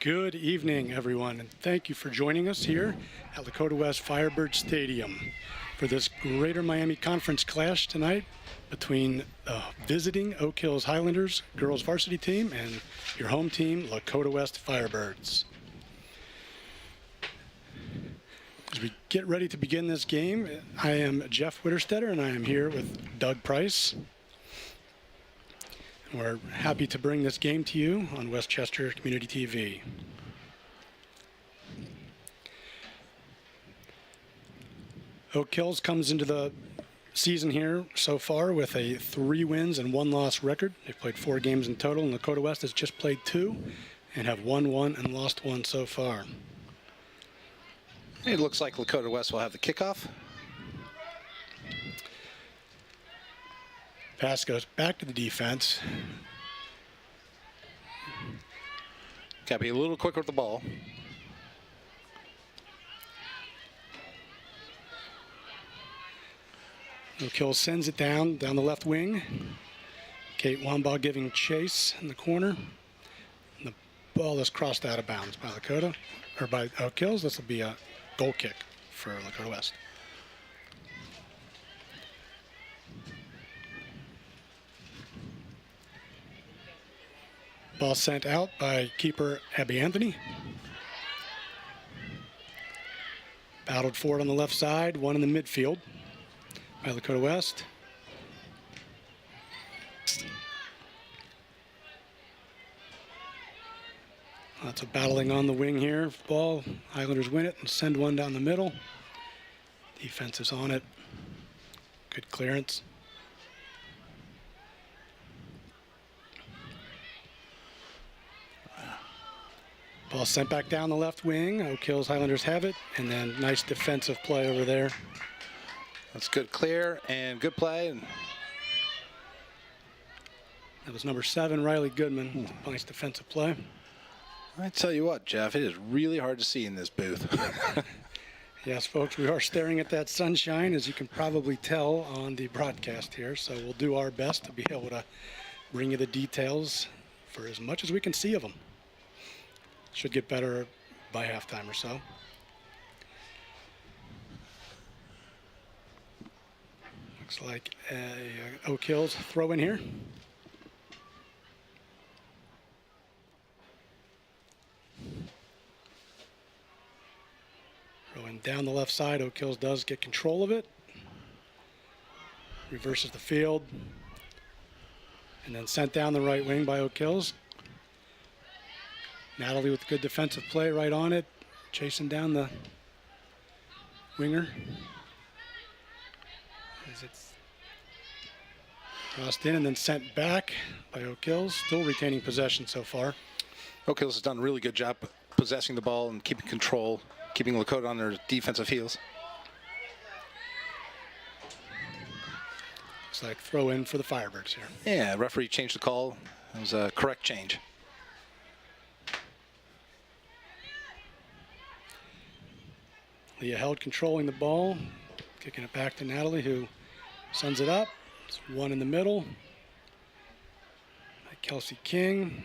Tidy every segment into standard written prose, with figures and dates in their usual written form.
Good evening, everyone, and thank you for joining us here at Lakota West Firebirds Stadium for this Greater Miami Conference clash tonight between visiting Oak Hills Highlanders girls varsity team and your home team, Lakota West Firebirds. As we get ready to begin this game, I am Jeff Witterstetter, and I am here with Doug Price. We're happy to bring this game to you on Westchester Community TV. Oak Hills comes into the season here so far with a 3 wins and 1 loss record. They've played 4 games in total, and Lakota West has just played 2 and have won 1 and lost 1 so far. It looks like Lakota West will have the kickoff. Pass goes back to the defense. Got to be a little quicker with the ball. Oak Hills sends it down the left wing. Kate Wambaugh giving chase in the corner. And the ball is crossed out of bounds by Lakota, or by Oak Hills. This will be a goal kick for Lakota West. Ball sent out by keeper Abby Anthony. Battled forward on the left side, one in the midfield by Lakota West. Lots of battling on the wing here. Ball, Highlanders win it and send one down the middle. Defense is on it. Good clearance. Ball sent back down the left wing. Oak Hills Highlanders have it, and then nice defensive play over there. That's good clear and good play. And that was number 7, Riley Goodman. Nice defensive play. I tell you what, Jeff, it is really hard to see in this booth. Yes, folks, we are staring at that sunshine, as you can probably tell on the broadcast here. So we'll do our best to be able to bring you the details for as much as we can see of them. Should get better by halftime or so. Looks like a Oak Hills throw in here. Throwing down the left side. Oak Hills does get control of it. Reverses the field. And then sent down the right wing by Oak Hills. Natalie with good defensive play right on it, chasing down the winger. As it's crossed in and then sent back by Oak Hills, still retaining possession so far. Oak Hills has done a really good job possessing the ball and keeping control, keeping Lakota on their defensive heels. Looks like throw in for the Firebirds here. Yeah, referee changed the call. It was a correct change. Leah held controlling the ball, kicking it back to Natalie, who sends it up. It's one in the middle by Kelsey King.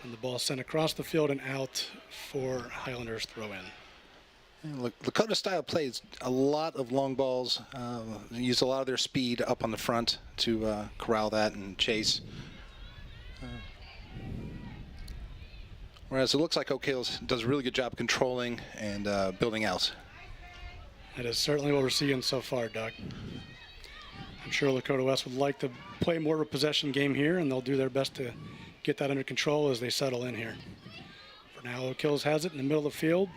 And the ball sent across the field and out for Highlanders throw in. Lakota style plays a lot of long balls, use a lot of their speed up on the front to corral that and chase. Whereas it looks like Oak Hills does a really good job controlling and building out. That is certainly what we're seeing so far, Doug. I'm sure Lakota West would like to play more of a possession game here, and they'll do their best to get that under control as they settle in here. For now, Oak Hills has it in the middle of the field.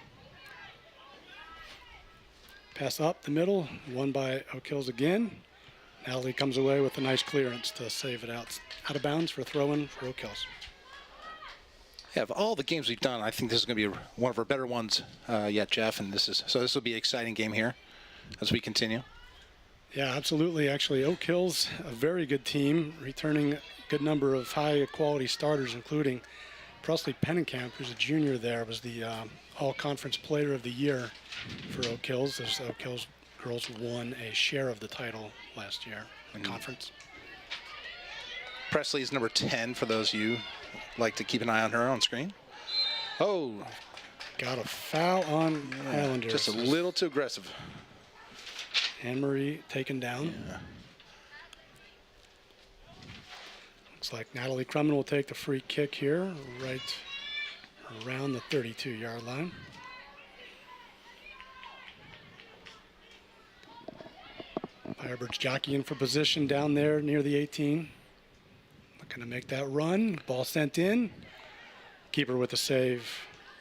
Pass up the middle, won by Oak Hills again. Natalie comes away with a nice clearance to save it out of bounds for a throw-in for Oak Hills. Yeah, of all the games we've done, I think this is going to be one of our better ones yet, Jeff. And this will be an exciting game here as we continue. Yeah, absolutely. Actually, Oak Hills, a very good team, returning a good number of high-quality starters, including Presley Pennenkamp, who's a junior there, was the All-Conference Player of the Year for Oak Hills, as Oak Hills girls won a share of the title last year in the conference. Presley is number 10 for those of you who like to keep an eye on her on screen. Oh, Got a foul on Highlanders. just a little too aggressive. Anne-Marie taken down. Yeah. Looks like Natalie Crumman will take the free kick here, right around the 32-yard line. Firebirds jockeying for position down there near the 18. Looking to make that run. Ball sent in. Keeper with the save.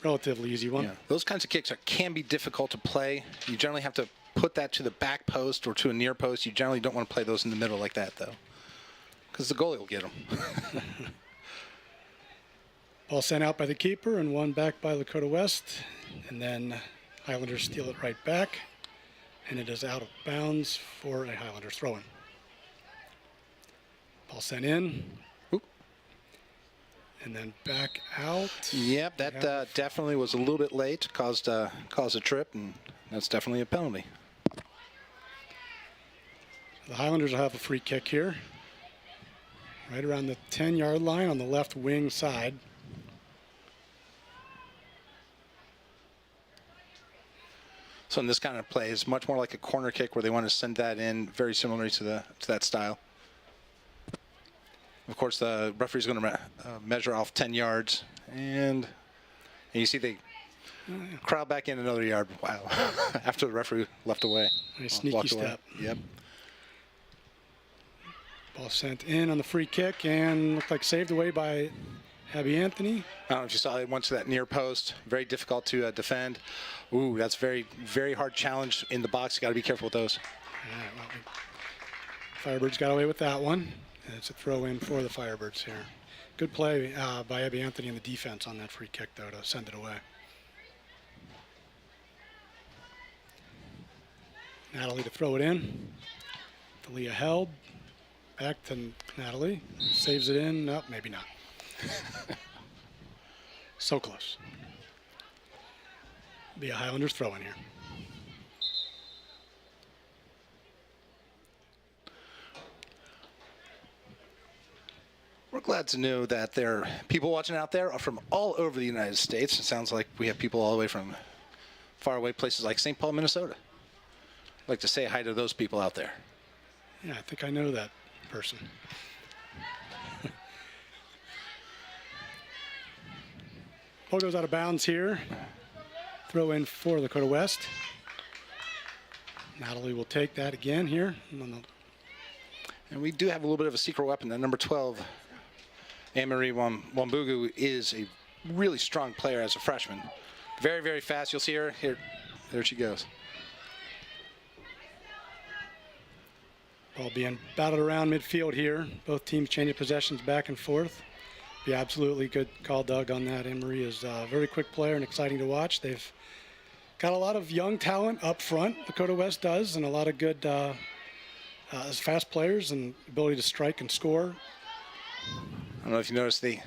Relatively easy one. Yeah. Those kinds of kicks can be difficult to play. You generally have to put that to the back post or to a near post. You generally don't want to play those in the middle like that, though, because the goalie will get them. Ball sent out by the keeper and one back by Lakota West. And then Highlanders steal it right back. And it is out of bounds for a Highlanders throw-in. Ball sent in. Oop. And then back out. Yep, that definitely was a little bit late. Caused a trip, and that's definitely a penalty. The Highlanders will have a free kick here. Right around the 10-yard line on the left wing side. So in this kind of play, it's much more like a corner kick where they want to send that in, very similar to that style. Of course, the referee's going to measure off 10 yards, and you see they crowd back in another yard. Wow! After the referee left away, Nice sneaky step. Yep. Ball sent in on the free kick and looked like saved away by Abby Anthony. I don't know if you saw it. Went to that near post. Very difficult to defend. Ooh, that's very, very hard challenge in the box. You got to be careful with those. All right, well, Firebirds got away with that one. And it's a throw in for the Firebirds here. Good play by Abby Anthony in the defense on that free kick, though, to send it away. Natalie to throw it in. Leah held. Back to Natalie. Saves it in. Nope, maybe not. So close. Be a Highlanders throw in here. We're glad to know that there are people watching out there from all over the United States. It sounds like we have people all the way from faraway places like St. Paul, Minnesota. I'd like to say hi to those people out there. Yeah, I think I know that person. Ball goes out of bounds here. Throw in for Lakota West. Natalie will take that again here. And we do have a little bit of a secret weapon. That number 12, Anne-Marie Wambugu, is a really strong player as a freshman. Very, very fast. You'll see her here. There she goes. Ball being battled around midfield here. Both teams changing possessions back and forth. Be absolutely good call, Doug, on that. Anne-Marie is a very quick player and exciting to watch. They've got a lot of young talent up front, Lakota West does, and a lot of good fast players and ability to strike and score. I don't know if you noticed, you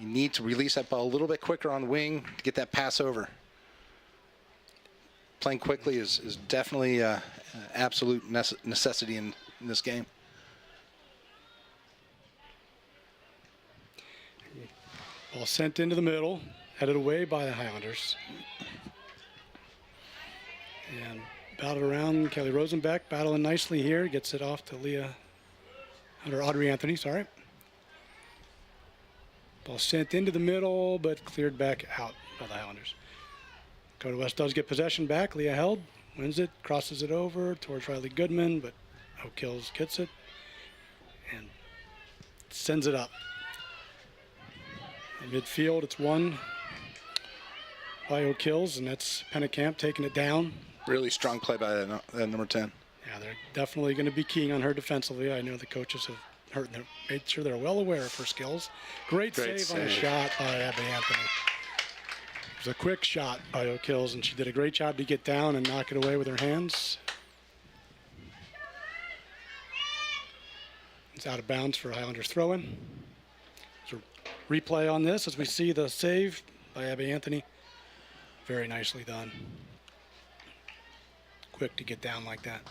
need to release that ball a little bit quicker on wing to get that pass over. Playing quickly is definitely an absolute necessity in this game. Ball sent into the middle, headed away by the Highlanders. And battled around. Kelly Rosenbeck battling nicely here. Gets it off to Audrey Anthony, sorry. Ball sent into the middle, but cleared back out by the Highlanders. Dakota West does get possession back. Leah held, wins it, crosses it over towards Riley Goodman, but Oak Hills gets it and sends it up. In midfield, it's won by Oak Hills, and that's Pennekamp taking it down. Really strong play by that number 10. Yeah, they're definitely going to be keying on her defensively. I know the coaches have made sure they're well aware of her skills. Great save on the shot by Abby Anthony. It was a quick shot by Oak Hills, and she did a great job to get down and knock it away with her hands. It's out of bounds for Highlanders throw-in. There's a replay on this as we see the save by Abby Anthony. Very nicely done. Quick to get down like that.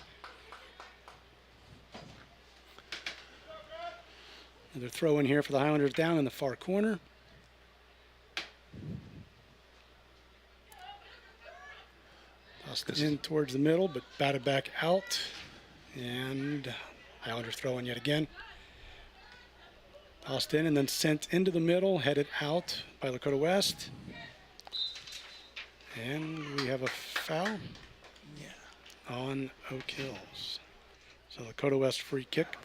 Another throw in here for the Highlanders down in the far corner. Tossed in towards the middle, but batted back out. And Highlanders throw in yet again. Tossed in and then sent into the middle, headed out by Lakota West. And we have a foul on Oak Hills. So Lakota West free kick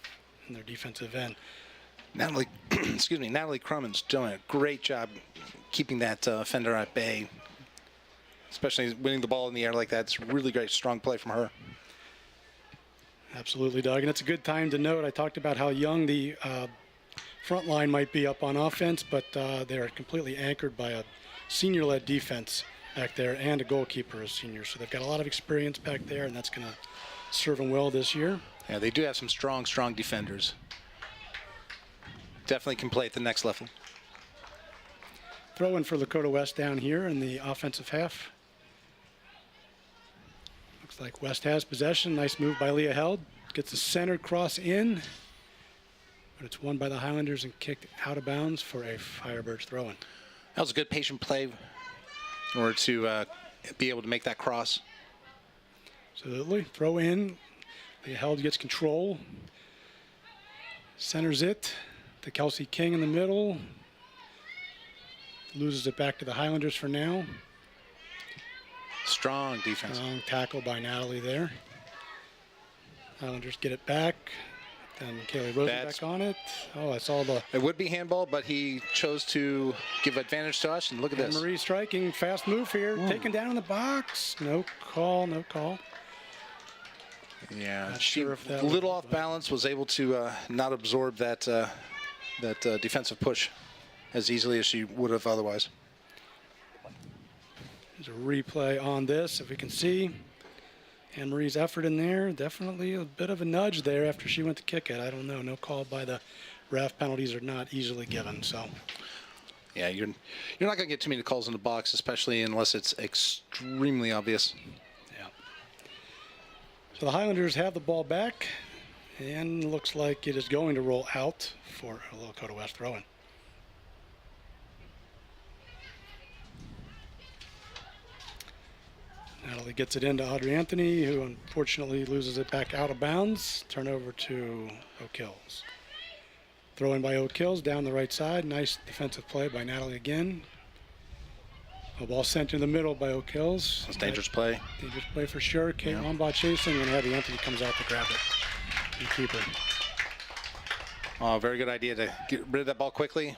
in their defensive end. Natalie, excuse me, Natalie Crumman's doing a great job keeping that offender at bay, especially winning the ball in the air like that. It's really great, strong play from her. Absolutely, Doug. And it's a good time to note, I talked about how young the front line might be up on offense, but they are completely anchored by a senior-led defense back there and a goalkeeper as senior. So they've got a lot of experience back there, and that's going to serve them well this year. Yeah, they do have some strong defenders. Definitely can play at the next level. Throw in for Lakota West down here in the offensive half. Looks like West has possession. Nice move by Leah Held. Gets a center cross in, but it's won by the Highlanders and kicked out of bounds for a Firebirds throw-in. That was a good patient play in order to be able to make that cross. Absolutely. Throw in. Leah Held gets control. Centers it to Kelsey King in the middle. Loses it back to the Highlanders for now. Strong defense. Strong tackle by Natalie there. Highlanders get it back. Then Kaylee Rosenbeck on it. Oh, I saw the... It would be handball, but he chose to give advantage to us. And look at this. Marie striking. Fast move here. Taken down in the box. No call. No call. Yeah, Not she sure if that a little was- off balance, was able to not absorb that defensive push as easily as she would have otherwise. There's a replay on this, if we can see. Anne-Marie's effort in there, definitely a bit of a nudge there after she went to kick it. I don't know, no call by the ref. Penalties are not easily given, so. Yeah, you're not going to get too many calls in the box, especially unless it's extremely obvious. Yeah. So the Highlanders have the ball back, and looks like it is going to roll out for a Lakota West throw-in. Natalie gets it into Audrey Anthony, who unfortunately loses it back out of bounds. Turnover to Oak Hills. Throw in by Oak Hills down the right side. Nice defensive play by Natalie again. A ball sent in the middle by Oak Hills. That's dangerous play. Dangerous play for sure. Kate Wambaugh chasing, and Abby Anthony comes out to grab it and keep it. Oh, very good idea to get rid of that ball quickly.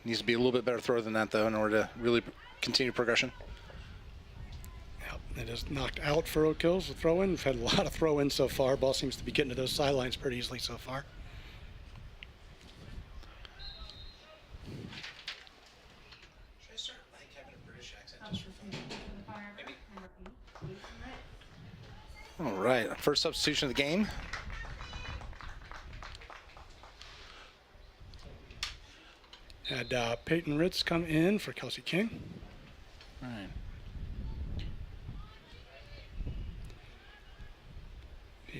Needs to be a little bit better throw than that, though, in order to really continue progression. It is knocked out for Oak Hills. The throw-in. We've had a lot of throw-ins so far. Ball seems to be getting to those sidelines pretty easily so far. Should I start like having a British accent just for fun? Maybe. All right, first substitution of the game. Had Peyton Ritz come in for Kelsey King. All right.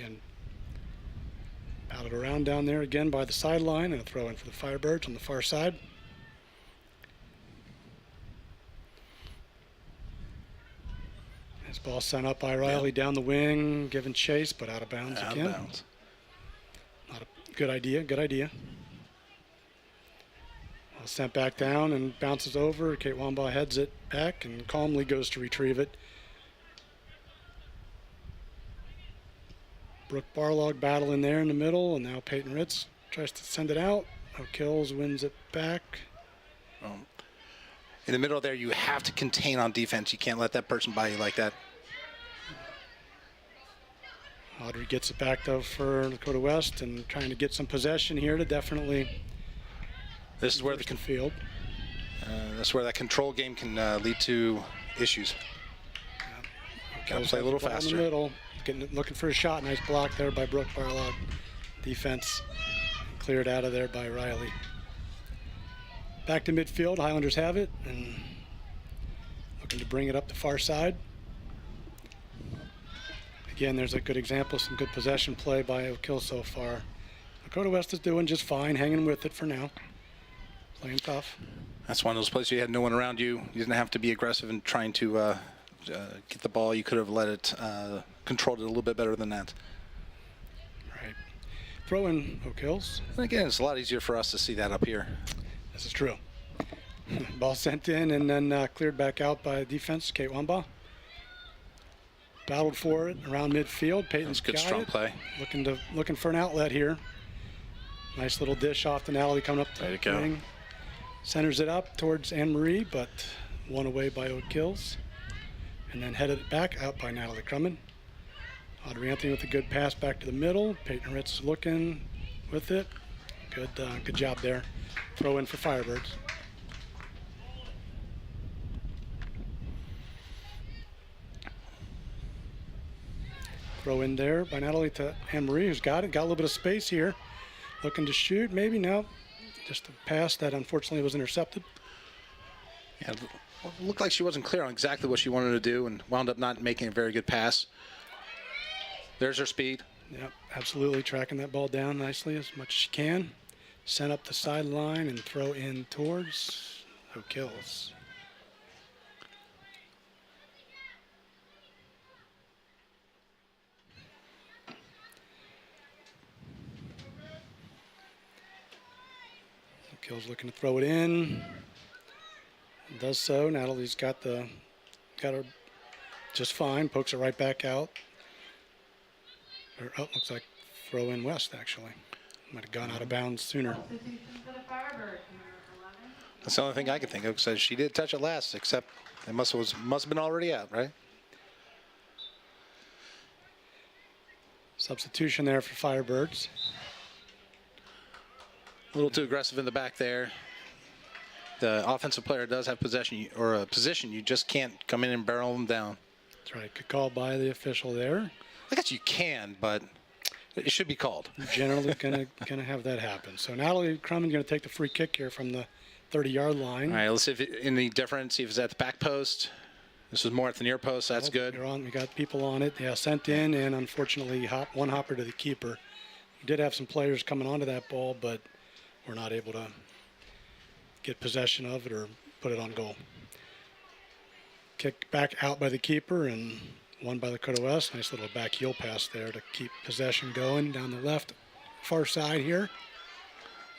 And batted around down there again by the sideline, and a throw in for the Firebirds on the far side. This ball sent up by Riley down the wing, given chase, but out of bounds again. Out of bounds. Not a good idea. Good idea. Ball sent back down and bounces over. Kate Wambaugh heads it back and calmly goes to retrieve it. Brooke Barlog battle in there in the middle, and now Peyton Ritz tries to send it out. Oak Hills wins it back. In the middle there, you have to contain on defense. You can't let that person by you like that. Audrey gets it back though for Lakota West and trying to get some possession here to definitely. This is where the field. that's where that control game can lead to issues. Got to play a little In the faster. middle, looking for a shot. Nice block there by Brooke Barlog. Defense cleared out of there by Riley. Back to midfield. Highlanders have it and looking to bring it up the far side. Again, there's a good example, some good possession play by Oak Hill so far. Lakota West is doing just fine, hanging with it for now. Playing tough. That's one of those places you had no one around you. You didn't have to be aggressive in trying to get the ball. You could have let it, controlled it a little bit better than that. Right. Throw in Oak Hills. And again, it's a lot easier for us to see that up here. This is true. Ball sent in and then cleared back out by defense, Kate Wamba. Battled for it around midfield. Peyton's Good got strong it. play. Looking for an outlet here. Nice little dish off to Natalie coming up Way the to go. wing. Centers it up towards Anne Marie, but one away by Oak Hills. And then headed it back out by Natalie Crumman. Audrey Anthony with a good pass back to the middle. Peyton Ritz looking with it. Good job there. Throw in for Firebirds. Throw in there by Natalie to Anne Marie, who's got it. Got a little bit of space here. Looking to shoot, maybe. No. Just a pass that unfortunately was intercepted. Yeah, it looked like she wasn't clear on exactly what she wanted to do and wound up not making a very good pass. There's her speed. Yep, absolutely tracking that ball down nicely as much as she can. Send up the sideline and throw in towards Oak Hills. Oak Hills looking to throw it in. Does so. Natalie's got her just fine. Pokes it right back out. Looks like throw in West, actually. Might have gone out of bounds sooner. That's the only thing I can think of, because she did touch it last, except it must have been already out, right? Substitution there for Firebirds. A little too aggressive in the back there. The offensive player does have possession, or a position. You just can't come in and barrel them down. That's right. Good call by the official there. I guess you can, but it should be called. Generally gonna have that happen. So Natalie Crumman going to take the free kick here from the 30-yard line. All right, let's see if any difference. See if it's at the back post. This is more at the near post. That's good. We got people on it. Yeah, sent in, and unfortunately, one hopper to the keeper. We did have some players coming onto that ball, but we're not able to get possession of it or put it on goal. Kick back out by the keeper and won by Lakota West. Nice little back heel pass there to keep possession going down the left far side here.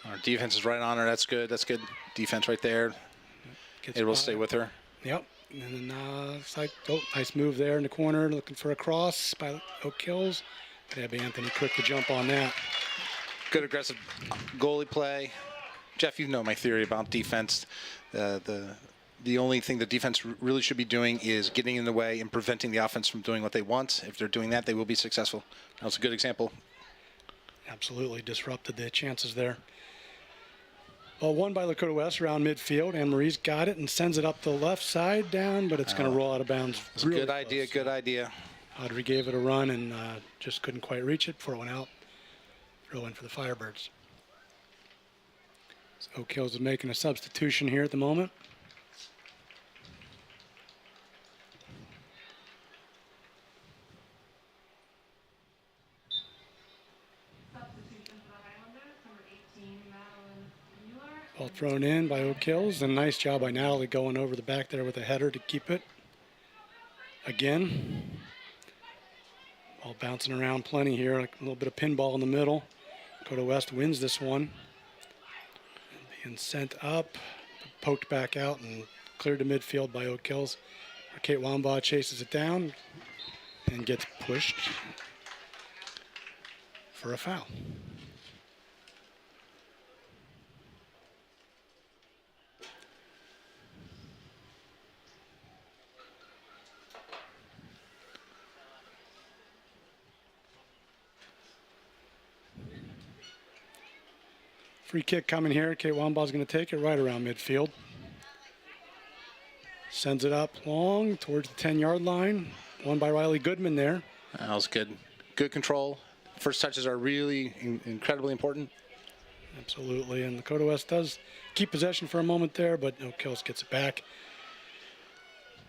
Our defense is right on her. That's good. That's good defense right there. It will stay with her. Yep. And then it's like, nice move there in the corner, looking for a cross by Oak Hills. Abby Anthony quick to jump on that. Good aggressive goalie play. Jeff, you know my theory about defense. The only thing the defense really should be doing is getting in the way and preventing the offense from doing what they want. If they're doing that, they will be successful. That's a good example. Absolutely disrupted the chances there. Well, won by Lakota West around midfield. Anne Marie's got it and sends it up the left side down, but it's going to roll out of bounds. It's a good idea, good idea. Audrey gave it a run and just couldn't quite reach it before it went out. Throw in for the Firebirds. So Oak Hills is making a substitution here at the moment. Ball thrown in by Oak Hills, and nice job by Natalie going over the back there with a header to keep it. Again. Ball bouncing around plenty here, like a little bit of pinball in the middle. Lakota West wins this one. Being sent up, poked back out, and cleared to midfield by Oak Hills. Kate Wamba chases it down and gets pushed for a foul. Free kick coming here. Kate Wamba's going to take it right around midfield. Sends it up long towards the 10-yard line. Won by Riley Goodman there. That was good. Good control. First touches are really incredibly important. Absolutely. And Lakota West does keep possession for a moment there, but Oak Hills gets it back.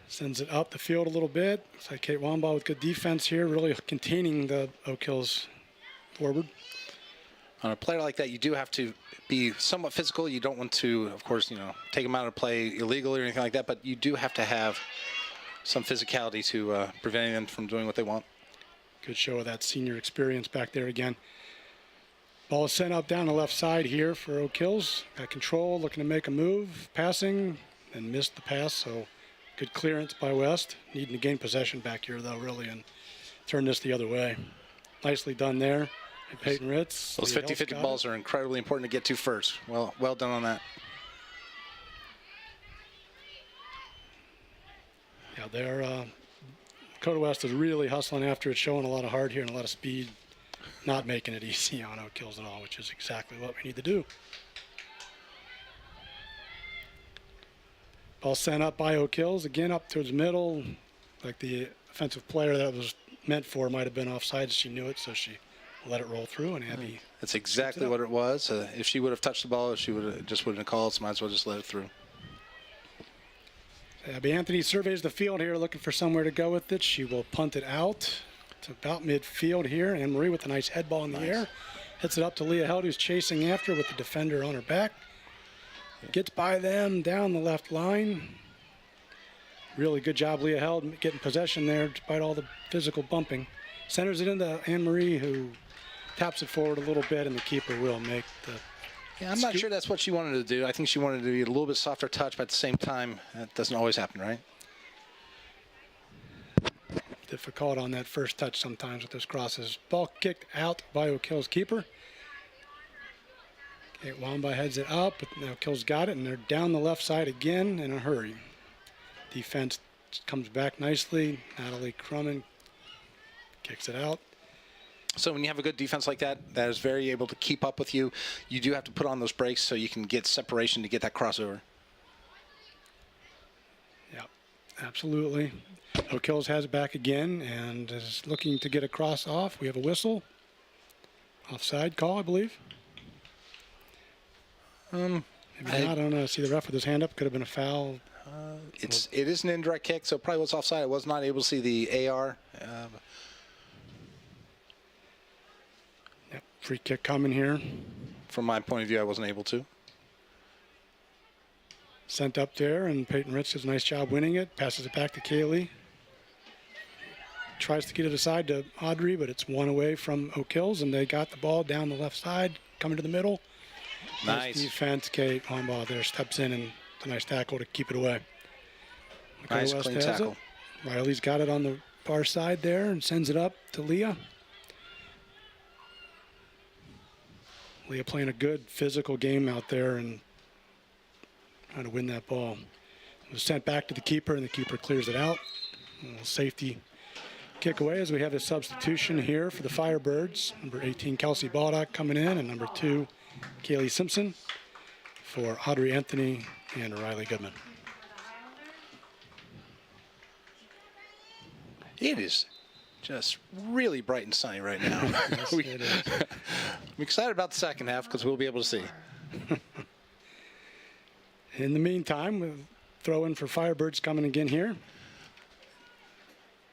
Sends it up the field a little bit. Looks like Kate Wamba with good defense here, really containing the Oak Hills forward. On a player like that, you do have to be somewhat physical. You don't want to, of course, take them out of play illegally or anything like that, but you do have to have some physicality to prevent them from doing what they want. Good show of that senior experience back there again. Ball is sent up down the left side here for Oak Hills. Got control, looking to make a move, passing, and missed the pass, so good clearance by West. Needing to gain possession back here, though, really, and turn this the other way. Nicely done there. And Peyton Ritz. Those 50-50 balls are incredibly important to get to first. Well done on that. Yeah, they're Lakota West is really hustling after it, showing a lot of heart here and a lot of speed, not making it easy on Oak Hills at all, which is exactly what we need to do. Ball sent up by Oak Hills, again up towards the middle, like the offensive player that was meant for might have been offside. She knew it, so she let it roll through, and Abby. That's exactly what it was. If she would have touched the ball, she wouldn't have called, so might as well just let it through. Abby Anthony surveys the field here, looking for somewhere to go with it. She will punt it out to about midfield here. Anne Marie with a nice head ball in the air. Hits it up to Leah Held, who's chasing after with the defender on her back. Gets by them down the left line. Really good job, Leah Held, getting possession there despite all the physical bumping. Centers it into Anne Marie, who taps it forward a little bit, and the keeper will make the. Yeah, I'm not sure that's what she wanted to do. I think she wanted to be a little bit softer touch, but at the same time, that doesn't always happen, right? Difficult on that first touch sometimes with those crosses. Ball kicked out by Oak Hills keeper. Okay, Wamba heads it up, but now Oak Hills got it, and they're down the left side again in a hurry. Defense comes back nicely. Natalie Crumman kicks it out. So when you have a good defense like that, that is very able to keep up with you, you do have to put on those brakes so you can get separation to get that crossover. Yeah, absolutely. Oak Hills has it back again and is looking to get a cross off. We have a whistle. Offside call, I believe. Maybe not. I don't know. See the ref with his hand up. Could have been a foul. It is an indirect kick, so it probably was offside. I was not able to see the AR. Yep, free kick coming here. From my point of view, I wasn't able to. Sent up there, and Peyton Ritz does a nice job winning it. Passes it back to Kaylee. Tries to get it aside to Audrey, but it's one away from Oak Hills, and they got the ball down the left side, coming to the middle. Nice defense. Kate Hornbaugh there steps in, and it's a nice tackle to keep it away. Nice, clean tackle. Riley's got it on the far side there and sends it up to Leah. Leah playing a good physical game out there and trying to win that ball. It was sent back to the keeper, and the keeper clears it out. A little safety kick away as we have a substitution here for the Firebirds. Number 18, Kelsey Baldock coming in, and number 2, Kaylee Simpson for Audrey Anthony and Riley Goodman. It is just really bright and sunny right now. Yes, it is. I'm excited about the second half because we'll be able to see. In the meantime, we'll throw in for Firebirds coming again here.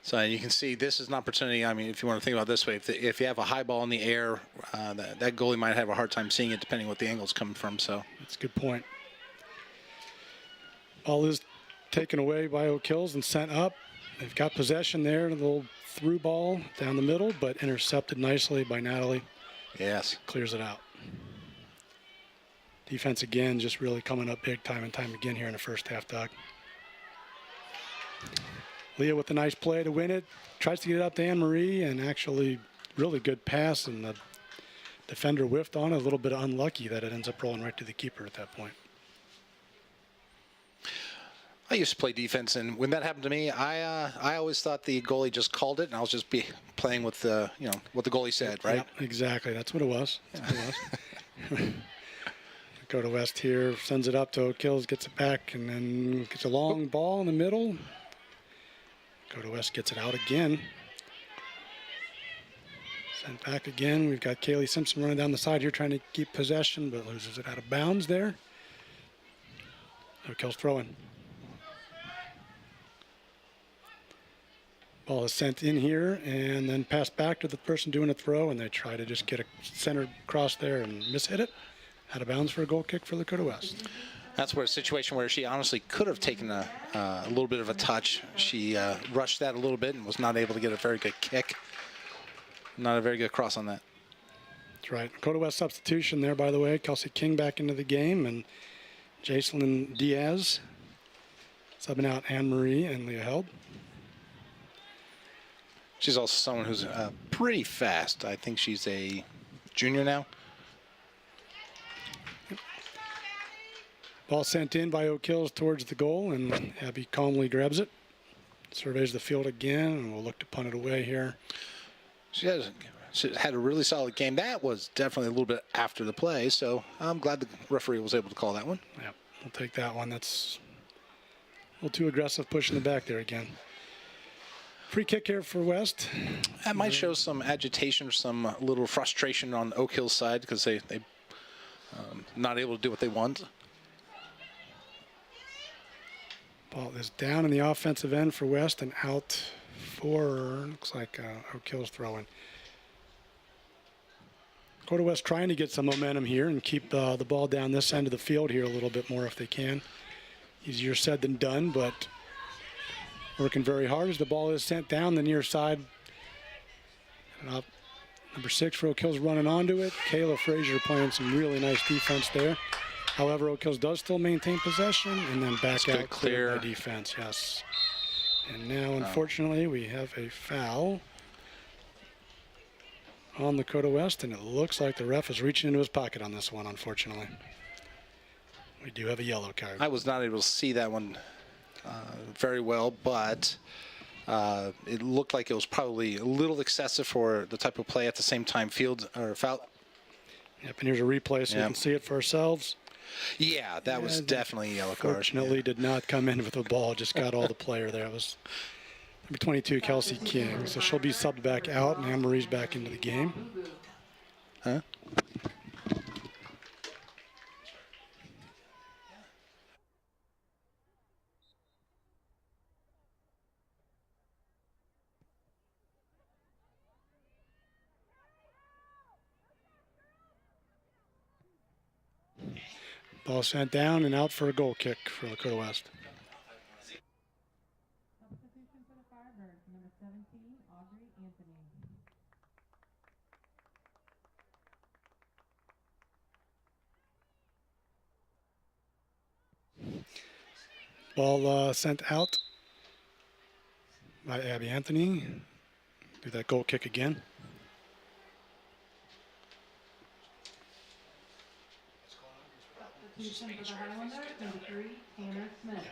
So you can see this is an opportunity. I mean, if you want to think about it this way, if you have a high ball in the air, that goalie might have a hard time seeing it depending what the angle's coming from. So that's a good point. Ball is taken away by Oak Hills and sent up. They've got possession there, a little through ball down the middle, but intercepted nicely by Natalie. Yes. Clears it out. Defense again, just really coming up big time and time again here in the first half, Doug. Leah with a nice play to win it. Tries to get it up to Anne Marie, and actually really good pass, and the defender whiffed on it. A little bit unlucky that it ends up rolling right to the keeper at that point. I used to play defense, and when that happened to me, I always thought the goalie just called it, and I was just playing with the what the goalie said, right? Yep, exactly. That's what it was. That's what it was. Go to West here, sends it up to Oak Hills, gets it back, and then gets a long ball in the middle. Go to West gets it out again. Sent back again. We've got Kaylee Simpson running down the side here trying to keep possession, but loses it out of bounds there. Oak Hills throwing. Ball is sent in here and then passed back to the person doing a throw, and they try to just get a center cross there and mishit it. Out of bounds for a goal kick for Lakota West. That's where a situation where she honestly could have taken a little bit of a touch. She rushed that a little bit and was not able to get a very good kick. Not a very good cross on that. That's right. Lakota West substitution there, by the way. Kelsey King back into the game, and Jacelyn Diaz subbing out Anne-Marie and Leah Held. She's also someone who's pretty fast. I think she's a junior now. Ball sent in by Oak Hills towards the goal, and Abby calmly grabs it. Surveys the field again, and we'll look to punt it away here. She had a really solid game. That was definitely a little bit after the play, so I'm glad the referee was able to call that one. Yep, we'll take that one. That's a little too aggressive pushing the back there again. Free kick here for West. That might show some agitation or some little frustration on Oak Hill's side because they not able to do what they want. Ball is down in the offensive end for West and out for, looks like Oak Hill's throwing. Lakota West trying to get some momentum here and keep the ball down this end of the field here a little bit more if they can. Easier said than done, but working very hard as the ball is sent down the near side. And up, number 6 for Oak Hills running onto it. Kayla Frazier playing some really nice defense there. However, Oak Hills does still maintain possession and then back out clear by defense, yes. And now, unfortunately, we have a foul on Lakota West, and it looks like the ref is reaching into his pocket on this one, unfortunately. We do have a yellow card. I was not able to see that one very well, but it looked like it was probably a little excessive for the type of play at the same time field or foul. Yep, and here's a replay so we can see it for ourselves. Yeah, that was definitely a yellow card. Fortunately, did not come in with the ball, just got all the player there. It was number 22, Kelsey King. So she'll be subbed back out, and Anne-Marie's back into the game. Huh? Ball sent down and out for a goal kick for Lakota West. Substitution for the Firebirds, number 17, Audrey Anthony. Ball sent out by Abby Anthony. Do that goal kick again. Substitution for the Highlanders, number 3, Hannah Smith.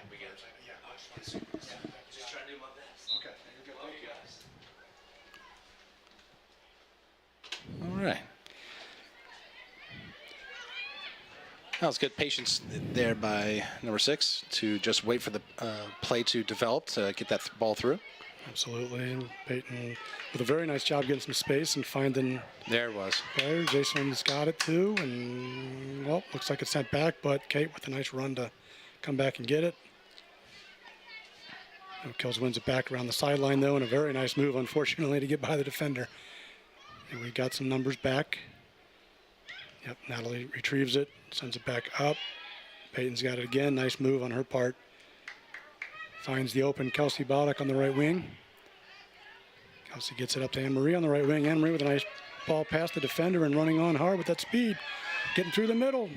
All right. That was good patience there by number 6 to just wait for the play to develop to get that ball through. Absolutely. And Peyton with a very nice job getting some space and finding There it was. player. Jason's got it too. And, well, looks like it's sent back, but Kate with a nice run to come back and get it. Oak Hills wins it back around the sideline, though, and a very nice move, unfortunately, to get by the defender. And we got some numbers back. Yep, Natalie retrieves it, sends it back up. Peyton's got it again. Nice move on her part. Finds the open Kelsey Baldock on the right wing. Kelsey gets it up to Anne-Marie on the right wing. Anne-Marie with a nice ball past the defender and running on hard with that speed. Getting through the middle.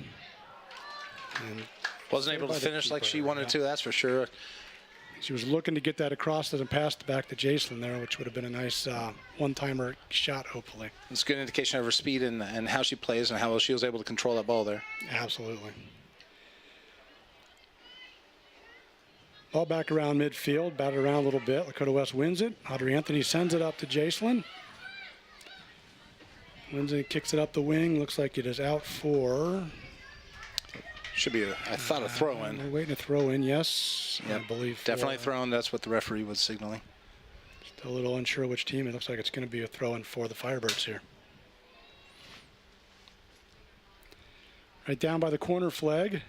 And Wasn't able to finish like she wanted to, that's for sure. she was looking to get that across and pass back to Jacelyn there, which would have been a nice one-timer shot, hopefully. It's a good indication of her speed and how she plays and how well she was able to control that ball there. Absolutely. Ball back around midfield, batted around a little bit. Lakota West wins it. Audrey Anthony sends it up to Jacelyn. Wins it, kicks it up the wing. Looks like it is out for... Should be, I thought, a throw-in. We're waiting to throw in, yes. Yep. I believe. Definitely thrown. That's what the referee was signaling. Still a little unsure which team. It looks like it's going to be a throw-in for the Firebirds here. Right down by the corner flag.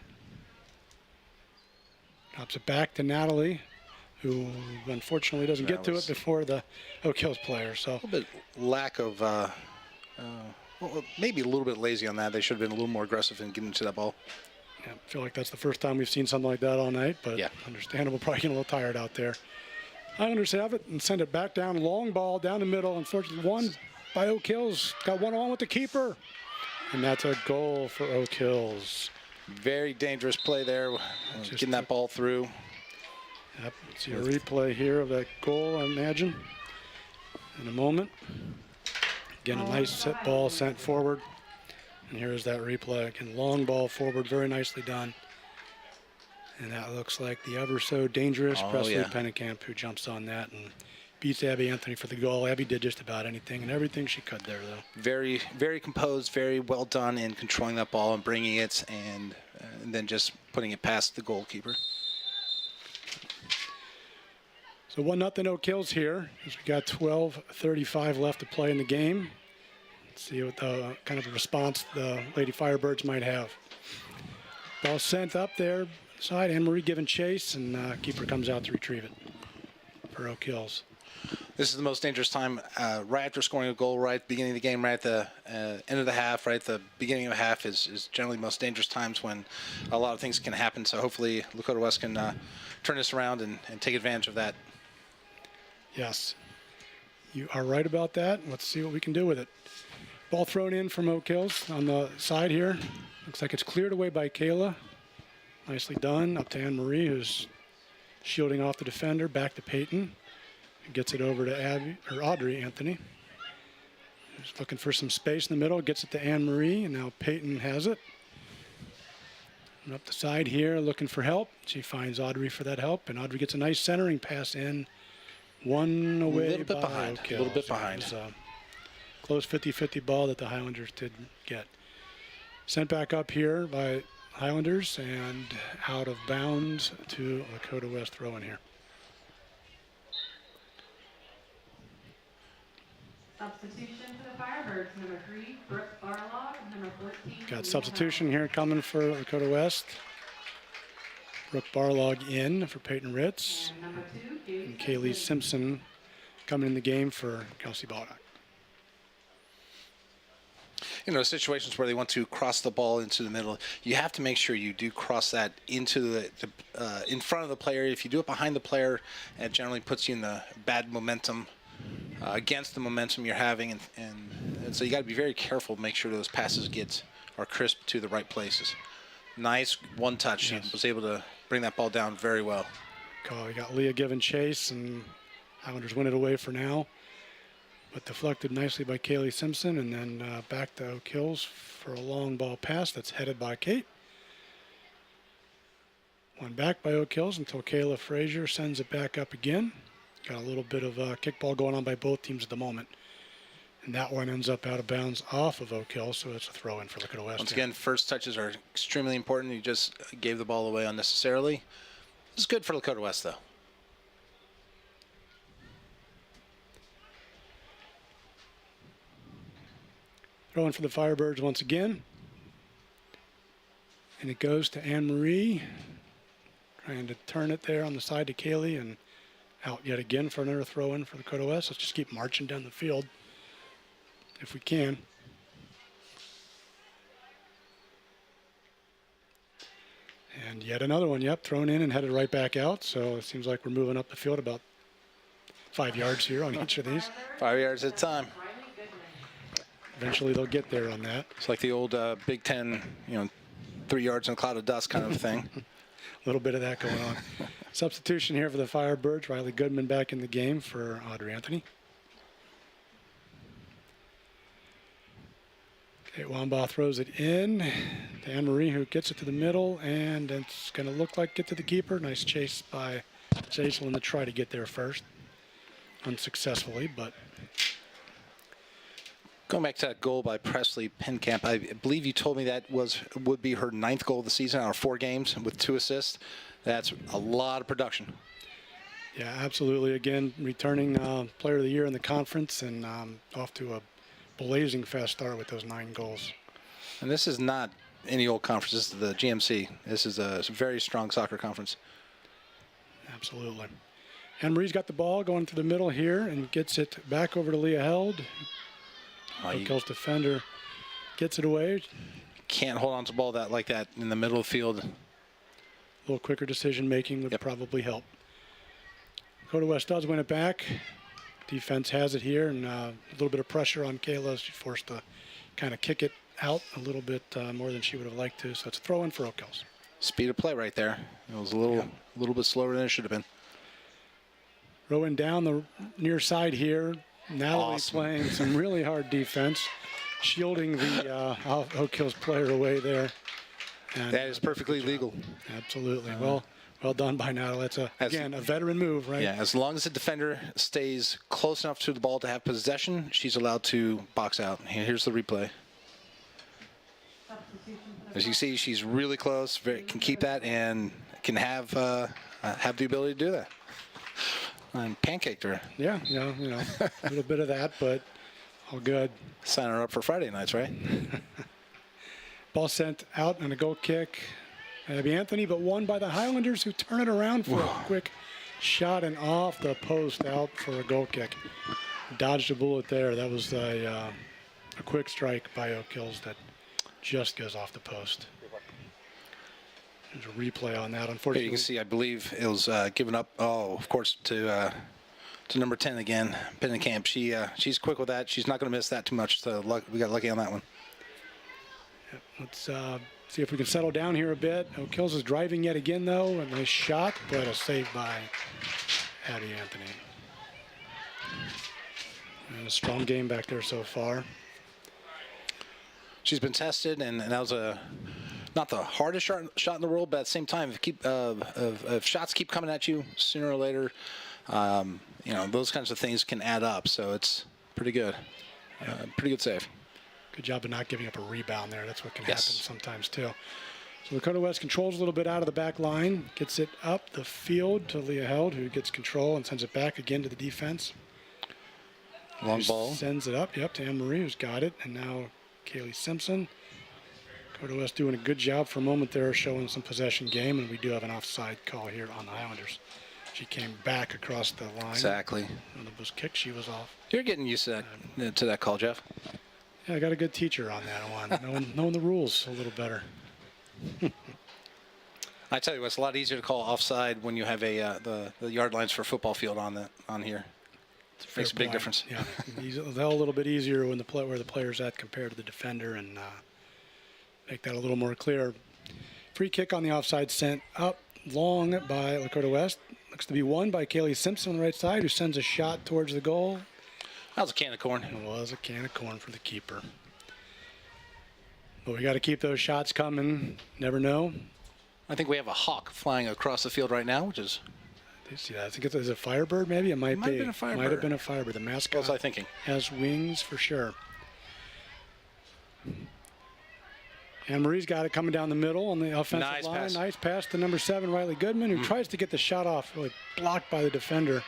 Drops it back to Natalie. who unfortunately doesn't get to it before the Oak Hills player. So A little bit lack of, well, maybe a little bit lazy on that. They should have been a little more aggressive in getting to that ball. yeah, I feel like that's the first time we've seen something like that all night, but Yeah. understandable, probably getting a little tired out there. Highlanders have it and send it back down, long ball down the middle. Unfortunately, one by Oak Hills, got one on with the keeper. And that's a goal for Oak Hills. Very dangerous play there, getting that ball through. Yep, see a replay here of that goal, I imagine, in a moment. Again, a nice set ball sent forward. And here's that replay. Again, long ball forward, very nicely done. And that looks like the ever so dangerous Presley Pennekamp who jumps on that and beats Abby Anthony for the goal. Abby did just about anything and everything she could there, though. Very, very composed, very well done in controlling that ball and bringing it and then just putting it past the goalkeeper. So 1-0 Oak Hills here as we got 12:35 left to play in the game. Let's see what kind of a response the Lady Firebirds might have. Ball sent up there, side, Anne-Marie giving chase, and keeper comes out to retrieve it for Oak Hills. This is the most dangerous time right after scoring a goal, right at the beginning of the game, right at the end of the half, right at the beginning of a half is generally the most dangerous times when a lot of things can happen. So hopefully Lakota West can turn this around and take advantage of that. Yes, you are right about that. Let's see what we can do with it. Ball thrown in from Oak Hills on the side here. Looks like it's cleared away by Kayla. Nicely done. Up to Anne-Marie, who's shielding off the defender. Back to Peyton. Gets it over to Audrey Anthony. Just looking for some space in the middle. Gets it to Anne-Marie, and now Peyton has it. And up the side here, looking for help. She finds Audrey for that help, and Audrey gets a nice centering pass in. One away, a little bit behind. Oak A little bit Hills. behind. It was a close 50-50 ball that the Highlanders did get. Sent back up here by Highlanders and out of bounds to Lakota West throw in here. Substitution for the Firebirds, number 3, Brooke Barlog, number 14. Got substitution here coming for Lakota West. Brooke Barlog in for Peyton Ritz. And number 2, And Kaylee Simpson coming in the game for Kelsey Baldock. You know, situations where they want to cross the ball into the middle, you have to make sure you do cross that into the in front of the player. If you do it behind the player, it generally puts you in the bad momentum against the momentum you're having, and so you got to be very careful. Make sure those passes are crisp to the right places. Nice one touch. Yes. She was able to bring that ball down very well. We got Leah giving chase, and Highlanders win it away for now. But deflected nicely by Kaylee Simpson, and then back to Oak Hills for a long ball pass that's headed by Kate. One back by Oak Hills until Kayla Frazier sends it back up again. Got a little bit of kickball going on by both teams at the moment. And that one ends up out of bounds off of Oak Hills, so it's a throw-in for Lakota West. Once again, first touches are extremely important. You just gave the ball away unnecessarily. This is good for Lakota West, though. Throw in for the Firebirds once again. And it goes to Anne-Marie. Trying to turn it there on the side to Kaylee, and out yet again for another throw-in for Lakota West. Let's just keep marching down the field if we can. And yet another one, yep, thrown in and headed right back out. So it seems like we're moving up the field about 5 yards here on each of these. 5 yards at a time. Eventually they'll get there on that. It's like the old Big Ten, 3 yards in a cloud of dust kind of thing. A little bit of that going on. Substitution here for the Firebirds. Riley Goodman back in the game for Audrey Anthony. Okay, Wambaugh throws it in to Anne-Marie, who gets it to the middle, and it's going to look like get to the keeper. Nice chase by Zaisel to try to get there first. Unsuccessfully, but... Going back to that goal by Presley Pennekamp, I believe you told me that would be her 9th goal of the season out of 4 games with 2 assists. That's a lot of production. Yeah, absolutely. Again, returning Player of the Year in the conference, and off to a blazing fast start with those 9 goals. And this is not any old conference. This is the GMC. This is a very strong soccer conference. Absolutely. Anne Marie's got the ball going through the middle here and gets it back over to Leah Held. Oak Hill's defender gets it away. Can't hold on to the ball like that in the middle of the field. A little quicker decision making would probably help. Lakota West does win it back. Defense has it here, and a little bit of pressure on Kayla. She's forced to kind of kick it out a little bit more than she would have liked to. So it's a throw in for Oak Hills. Speed of play right there. It was a little bit slower than it should have been. Rowan down the near side here. Natalie Awesome. playing some really hard defense, shielding the Oak Hills player away there. And That is perfectly legal. Absolutely. Well done by Natalie. That's again a veteran move, right? Yeah, as long as the defender stays close enough to the ball to have possession, she's allowed to box out. Here's the replay. As you see, she's really close. Can keep that and can have the ability to do that. And pancaked her. Yeah, a little bit of that, but all good. Sign her up for Friday nights, right? Ball sent out on a goal kick. Abby Anthony, but won by the Highlanders, who turn it around for a quick shot and off the post out for a goal kick. Dodged a bullet there. That was a quick strike by Oak Hills that just goes off the post. There's a replay on that, Here unfortunately. you can see, I believe it was given up. Oh, of course, to number 10 again, Pennicamp. She's quick with that. She's not going to miss that too much. So we got lucky on that one. Yep, let's see if we can settle down here a bit. Oak Hills is driving yet again, though. A nice shot, but a save by Abby Anthony. And a strong game back there so far. She's been tested, and that was not the hardest shot in the world, but at the same time, if shots keep coming at you sooner or later, those kinds of things can add up. So it's pretty good. Pretty good save. Good job of not giving up a rebound there. That's what can happen sometimes, too. So Lakota West controls a little bit out of the back line, gets it up the field to Leah Held, who gets control and sends it back again to the defense. Long ball. Sends it up, to Anne Marie, who's got it. And now Kaylee Simpson. Lakota West doing a good job for a moment there, showing some possession game, and we do have an offside call here on the Highlanders. She came back across the line. Exactly. When it was kicked, she was off. You're getting used to that call, Jeff. Yeah, I got a good teacher on that one, knowing the rules a little better. I tell you, it's a lot easier to call offside when you have the yard lines for a football field on here. It makes a big difference. Yeah, a little bit easier when where the player's at compared to the defender, and make that a little more clear. Free kick on the offside sent up long by Lakota West. Looks to be won by Kaylee Simpson on the right side, who sends a shot towards the goal. That was a can of corn. It was a can of corn for the keeper. But we got to keep those shots coming. Never know. I think we have a hawk flying across the field right now, which is... See that? I think it's a Firebird, maybe? It might be. Might have been a Firebird. Might have been a Firebird. The mascot What was I thinking? has wings for sure. Anne Marie's got it coming down the middle on the offensive Nice line. pass. Nice pass to number 7, Riley Goodman, who tries to get the shot off, really blocked by the defender.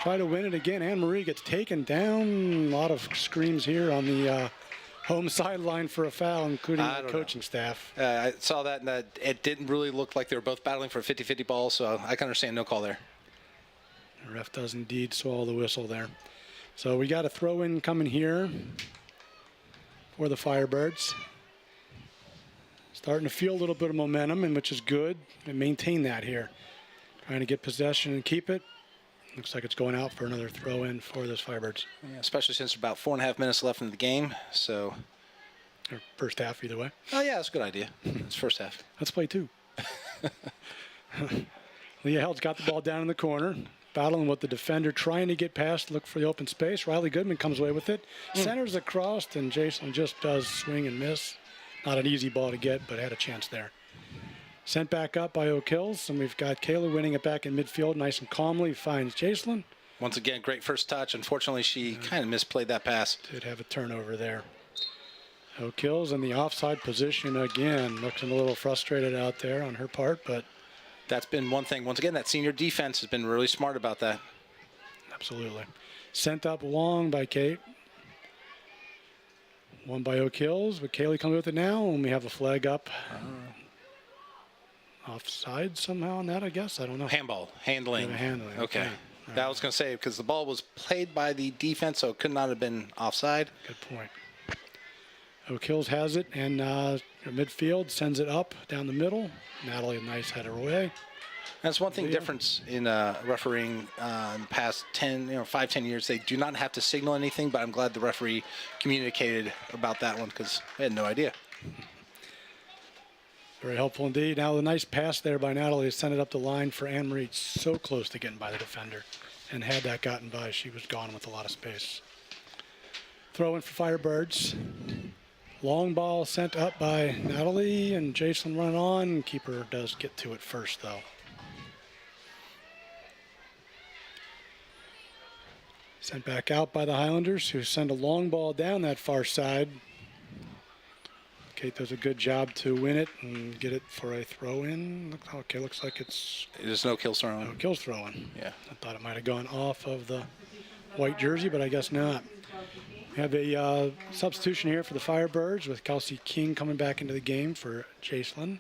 Try to win it again. Anne Marie gets taken down. A lot of screams here on the home sideline for a foul, including the coaching staff. I saw that, and it didn't really look like they were both battling for a 50-50 ball, so I can understand no call there. The ref does indeed swallow the whistle there. So we got a throw-in coming here for the Firebirds. Starting to feel a little bit of momentum, and which is good, and maintain that here. Trying to get possession and keep it. Looks like it's going out for another throw-in for those Firebirds. Yeah, especially since there's about 4.5 minutes left in the game, so... Or first half, either way. Oh, yeah, that's a good idea. It's first half. Let's play 2. Leah Held's got the ball down in the corner, battling with the defender, trying to get past, look for the open space. Riley Goodman comes away with it. Centers across, and Jason just does swing and miss. Not an easy ball to get, but had a chance there. Sent back up by Oak Hills, and we've got Kayla winning it back in midfield, nice and calmly, finds Jacelyn. Once again, great first touch. Unfortunately, she kind of misplayed that pass. Did have a turnover there. Oak Hills in the offside position again. Looking a little frustrated out there on her part, but... That's been one thing. Once again, that senior defense has been really smart about that. Absolutely. Sent up long by Kate. One by Oak Hills, but Kaylee comes with it now, and we have a flag up. offside somehow on that, I guess. I don't know. Handball, handling. Yeah, handling, Okay. okay. That I was going to say, because the ball was played by the defense, so it could not have been offside. Good point. Oak Hills has it, and midfield sends it up down the middle. Natalie, a nice header away. That's one thing Yeah. difference in refereeing in the past 5-10 years. They do not have to signal anything, but I'm glad the referee communicated about that one because I had no idea. Very helpful indeed. Now the nice pass there by Natalie to send it up the line for Anne-Marie. So close to getting by the defender. And had that gotten by, she was gone with a lot of space. Throw in for Firebirds. Long ball sent up by Natalie and Jason running on. Keeper does get to it first though. Sent back out by the Highlanders, who send a long ball down that far side. Kate does a good job to win it and get it for a throw-in. Okay, looks like it's There's no kills thrown. no kills throw-in. Yeah. I thought it might have gone off of the white jersey, but I guess not. We have a substitution here for the Firebirds with Kelsey King coming back into the game for Jacelyn.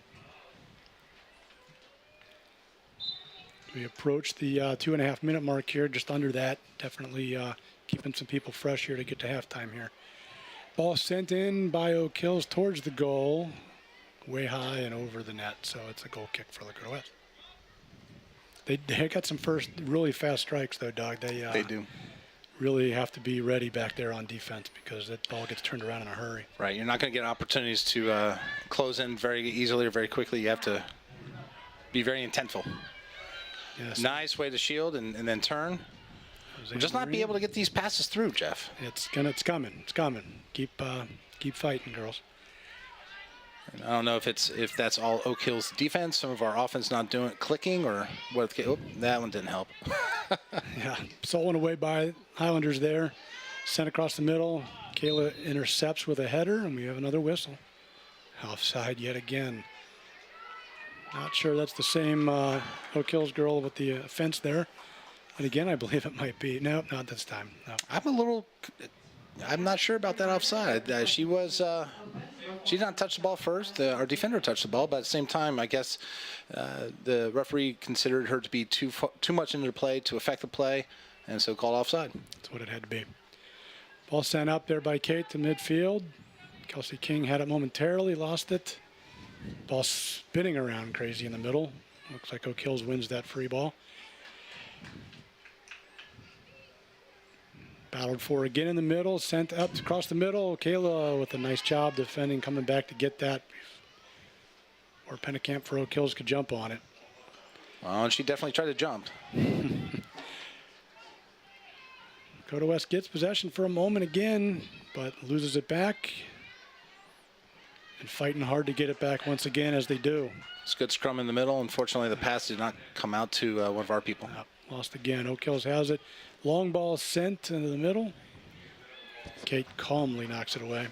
We approach the 2.5 minute mark here, just under that. Definitely keeping some people fresh here to get to halftime here. Ball sent in by Oak Hills towards the goal, way high and over the net, so it's a goal kick for Lakota West. They got some first really fast strikes though, Doug. They do. Really have to be ready back there on defense because that ball gets turned around in a hurry. Right. You're not going to get opportunities to close in very easily or very quickly. You have to be very intentful. Yes. Nice way to shield and then turn. We'll just not be able to get these passes through, Jeff. It's coming. Keep fighting, girls. I don't know if that's all Oak Hill's defense, some of our offense not doing clicking, or what. Oh, that one didn't help. Yeah, stolen away by Highlanders there. Sent across the middle. Kayla intercepts with a header, and we have another whistle. Offside yet again. Not sure that's the same Oak Hills girl with the offense there. And again, I believe it might be. No, not this time. No. I'm not sure about that offside. She did not touch the ball first. Our defender touched the ball, but at the same time, I guess the referee considered her to be too much into the play to affect the play, and so called offside. That's what it had to be. Ball sent up there by Kate to midfield. Kelsey King had it momentarily, lost it. Ball spinning around crazy in the middle. Looks like Oak Hills wins that free ball. Battled for again in the middle, sent up across the middle. Kayla with a nice job defending, coming back to get that. Or Pennekamp for Oak Hills could jump on it. Well, and she definitely tried to jump. Dakota West gets possession for a moment again, but loses it back. And fighting hard to get it back once again, as they do. It's a good scrum in the middle. Unfortunately, the pass did not come out to one of our people. Lost again. Oak Hills has it. Long ball sent into the middle. Kate calmly knocks it away.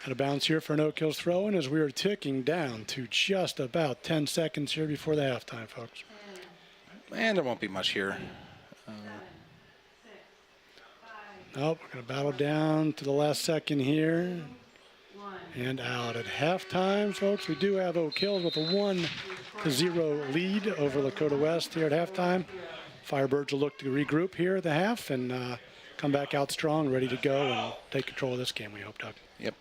Out of bounds here for an Oak Hills throw-in as we are ticking down to just about 10 seconds here before the halftime, folks. And there won't be much here. Nope, we're going to battle down to the last second here. And out at halftime, folks, we do have Oak Hills with a 1-0 lead over Lakota West here at halftime. Firebirds will look to regroup here at the half and come back out strong, ready to go and take control of this game, we hope, Doug. Yep.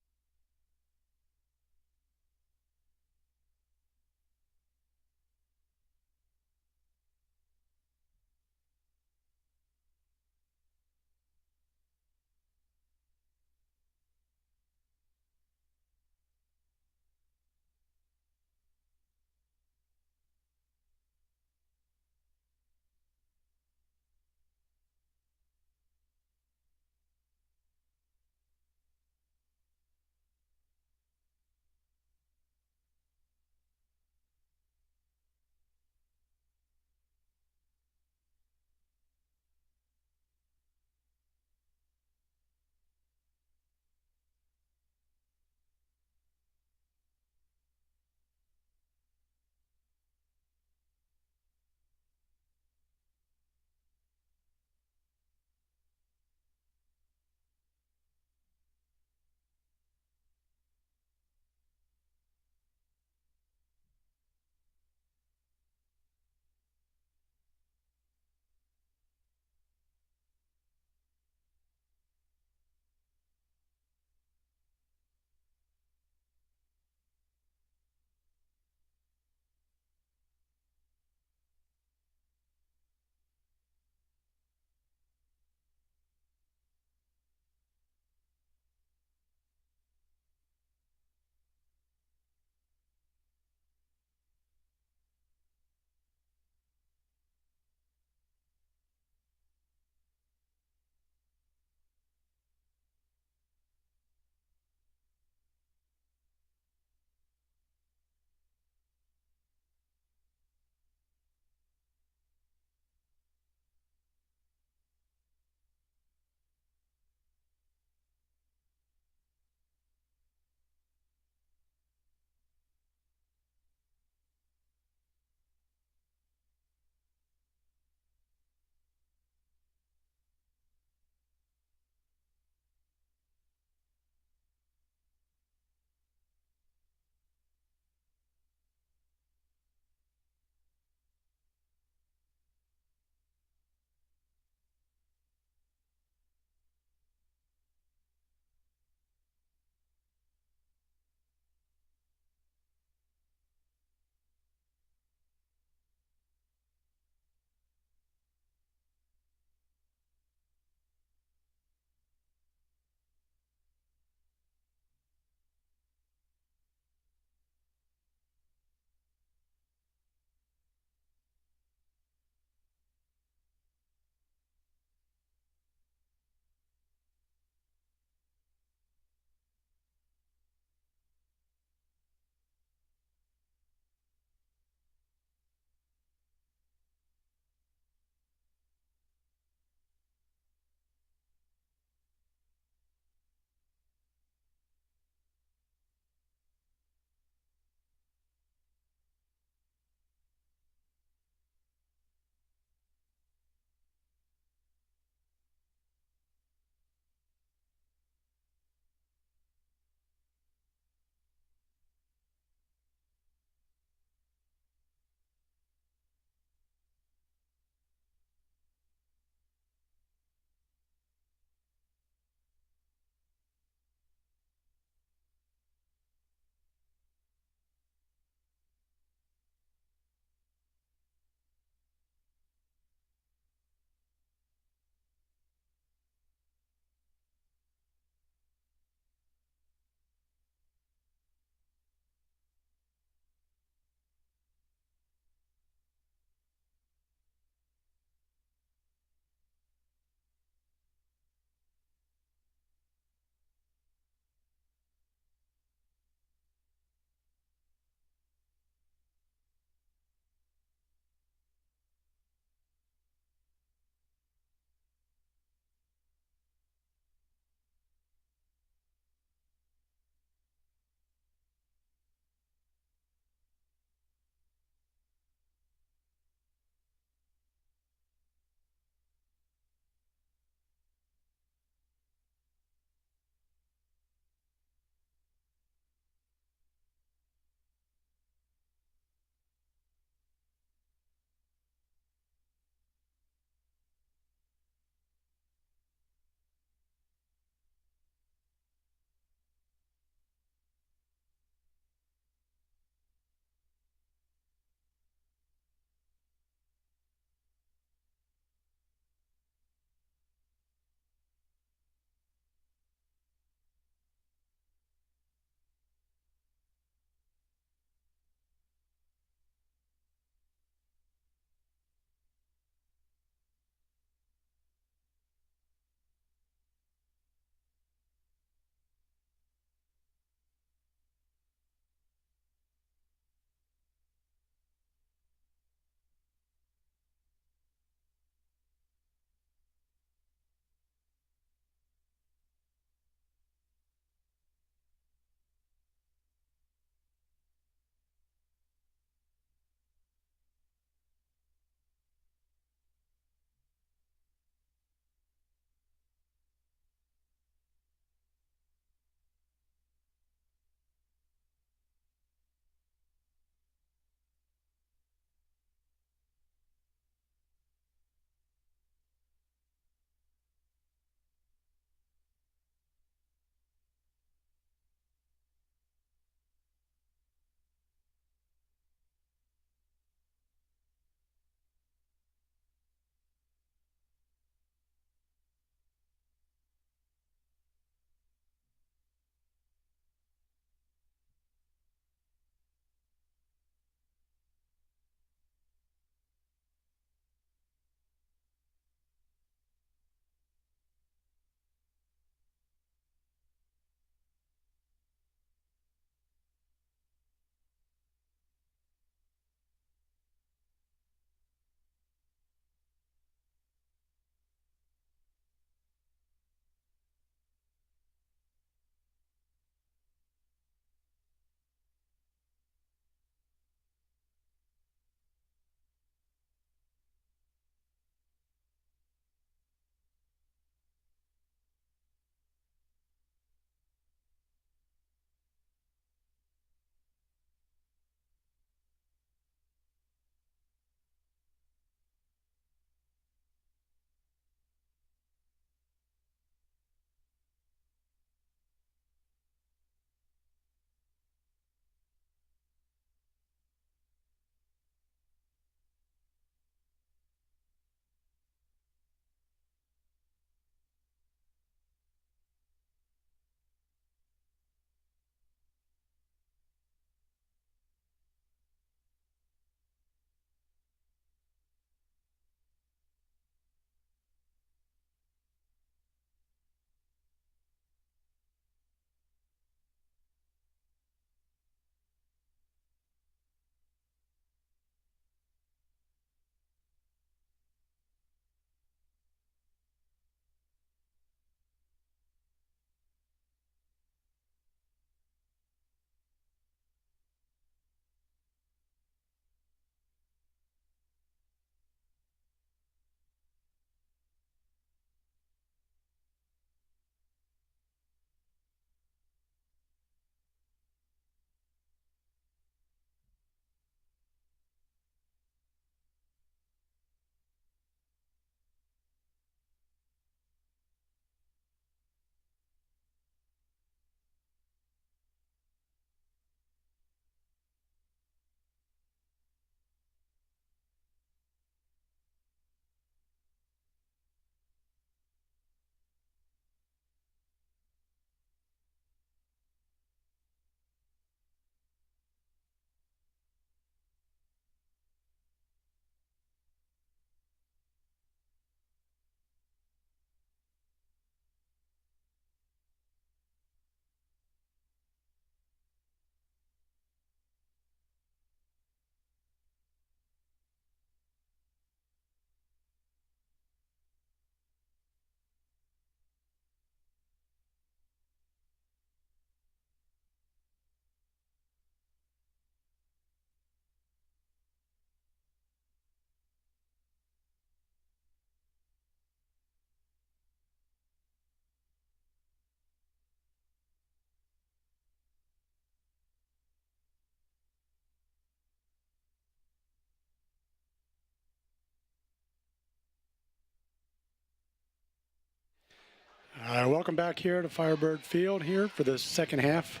Welcome back here to Firebird Field here for the second half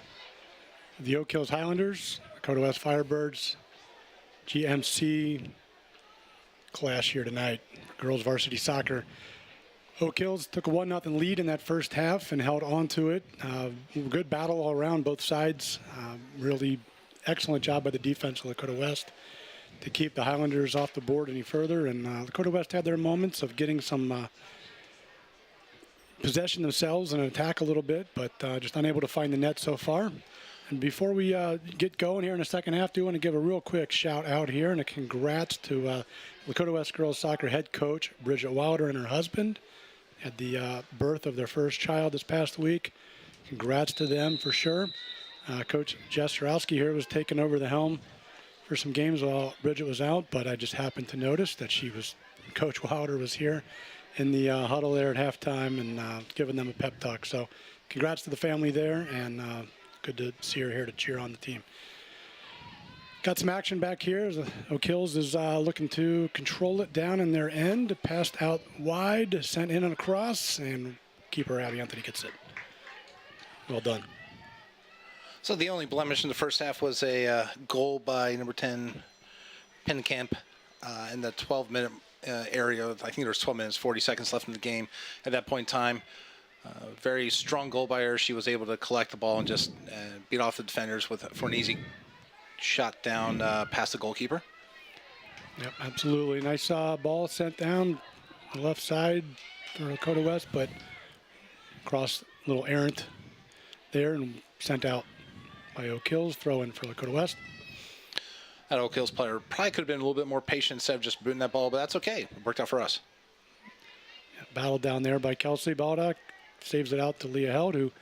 of the Oak Hills Highlanders, Lakota West Firebirds, GMC clash here tonight. Girls varsity soccer. Oak Hills took a 1-0 lead in that first half and held on to it. Good battle all around both sides. Really excellent job by the defense of Lakota West to keep the Highlanders off the board any further. And Lakota West had their moments of getting some possession themselves and attack a little bit, but just unable to find the net so far. And before we get going here in the second half, I do want to give a real quick shout out here and a congrats to Lakota West girls soccer head coach Bridget Wilder and her husband. Had the birth of their first child this past week. Congrats to them for sure. Coach Jess Jarowski here was taking over the helm for some games while Bridget was out, but I just happened to notice that Coach Wilder was here in the huddle there at halftime and giving them a pep talk. So congrats to the family there, and good to see her here to cheer on the team. Got some action back here. Oak Hills is looking to control it down in their end. Passed out wide, sent in and across, and keeper Abby Anthony gets it. Well done. So the only blemish in the first half was a goal by number 10, Pennekamp, in the 12-minute area. I think there was 12 minutes, 40 seconds left in the game at that point in time. Very strong goal by her. She was able to collect the ball and just beat off the defenders for an easy shot down past the goalkeeper. Yep, absolutely. Nice ball sent down the left side for Lakota West, but cross a little errant there and sent out by Oak Hills. Throw in for Lakota West. That Oak Hills player probably could have been a little bit more patient instead of just booting that ball, but that's okay. It worked out for us. Yeah, battled down there by Kelsey Baldock. Saves it out to Leah Held, who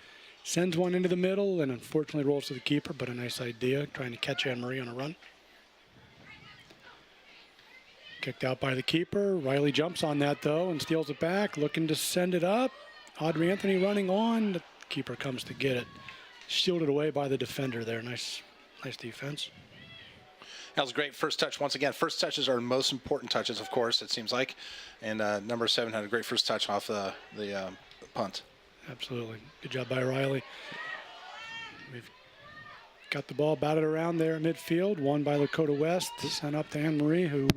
sends one into the middle and unfortunately rolls to the keeper, but a nice idea, trying to catch Anne-Marie on a run. Kicked out by the keeper. Riley jumps on that, though, and steals it back, looking to send it up. Audrey Anthony running on. The keeper comes to get it. Shielded away by the defender there. Nice defense. That was a great first touch. Once again, first touches are the most important touches, of course, it seems like. And number 7 had a great first touch off the punt. Absolutely. Good job by Riley. We've got the ball batted around there at midfield. Won by Lakota West. Sent up to Anne-Marie, who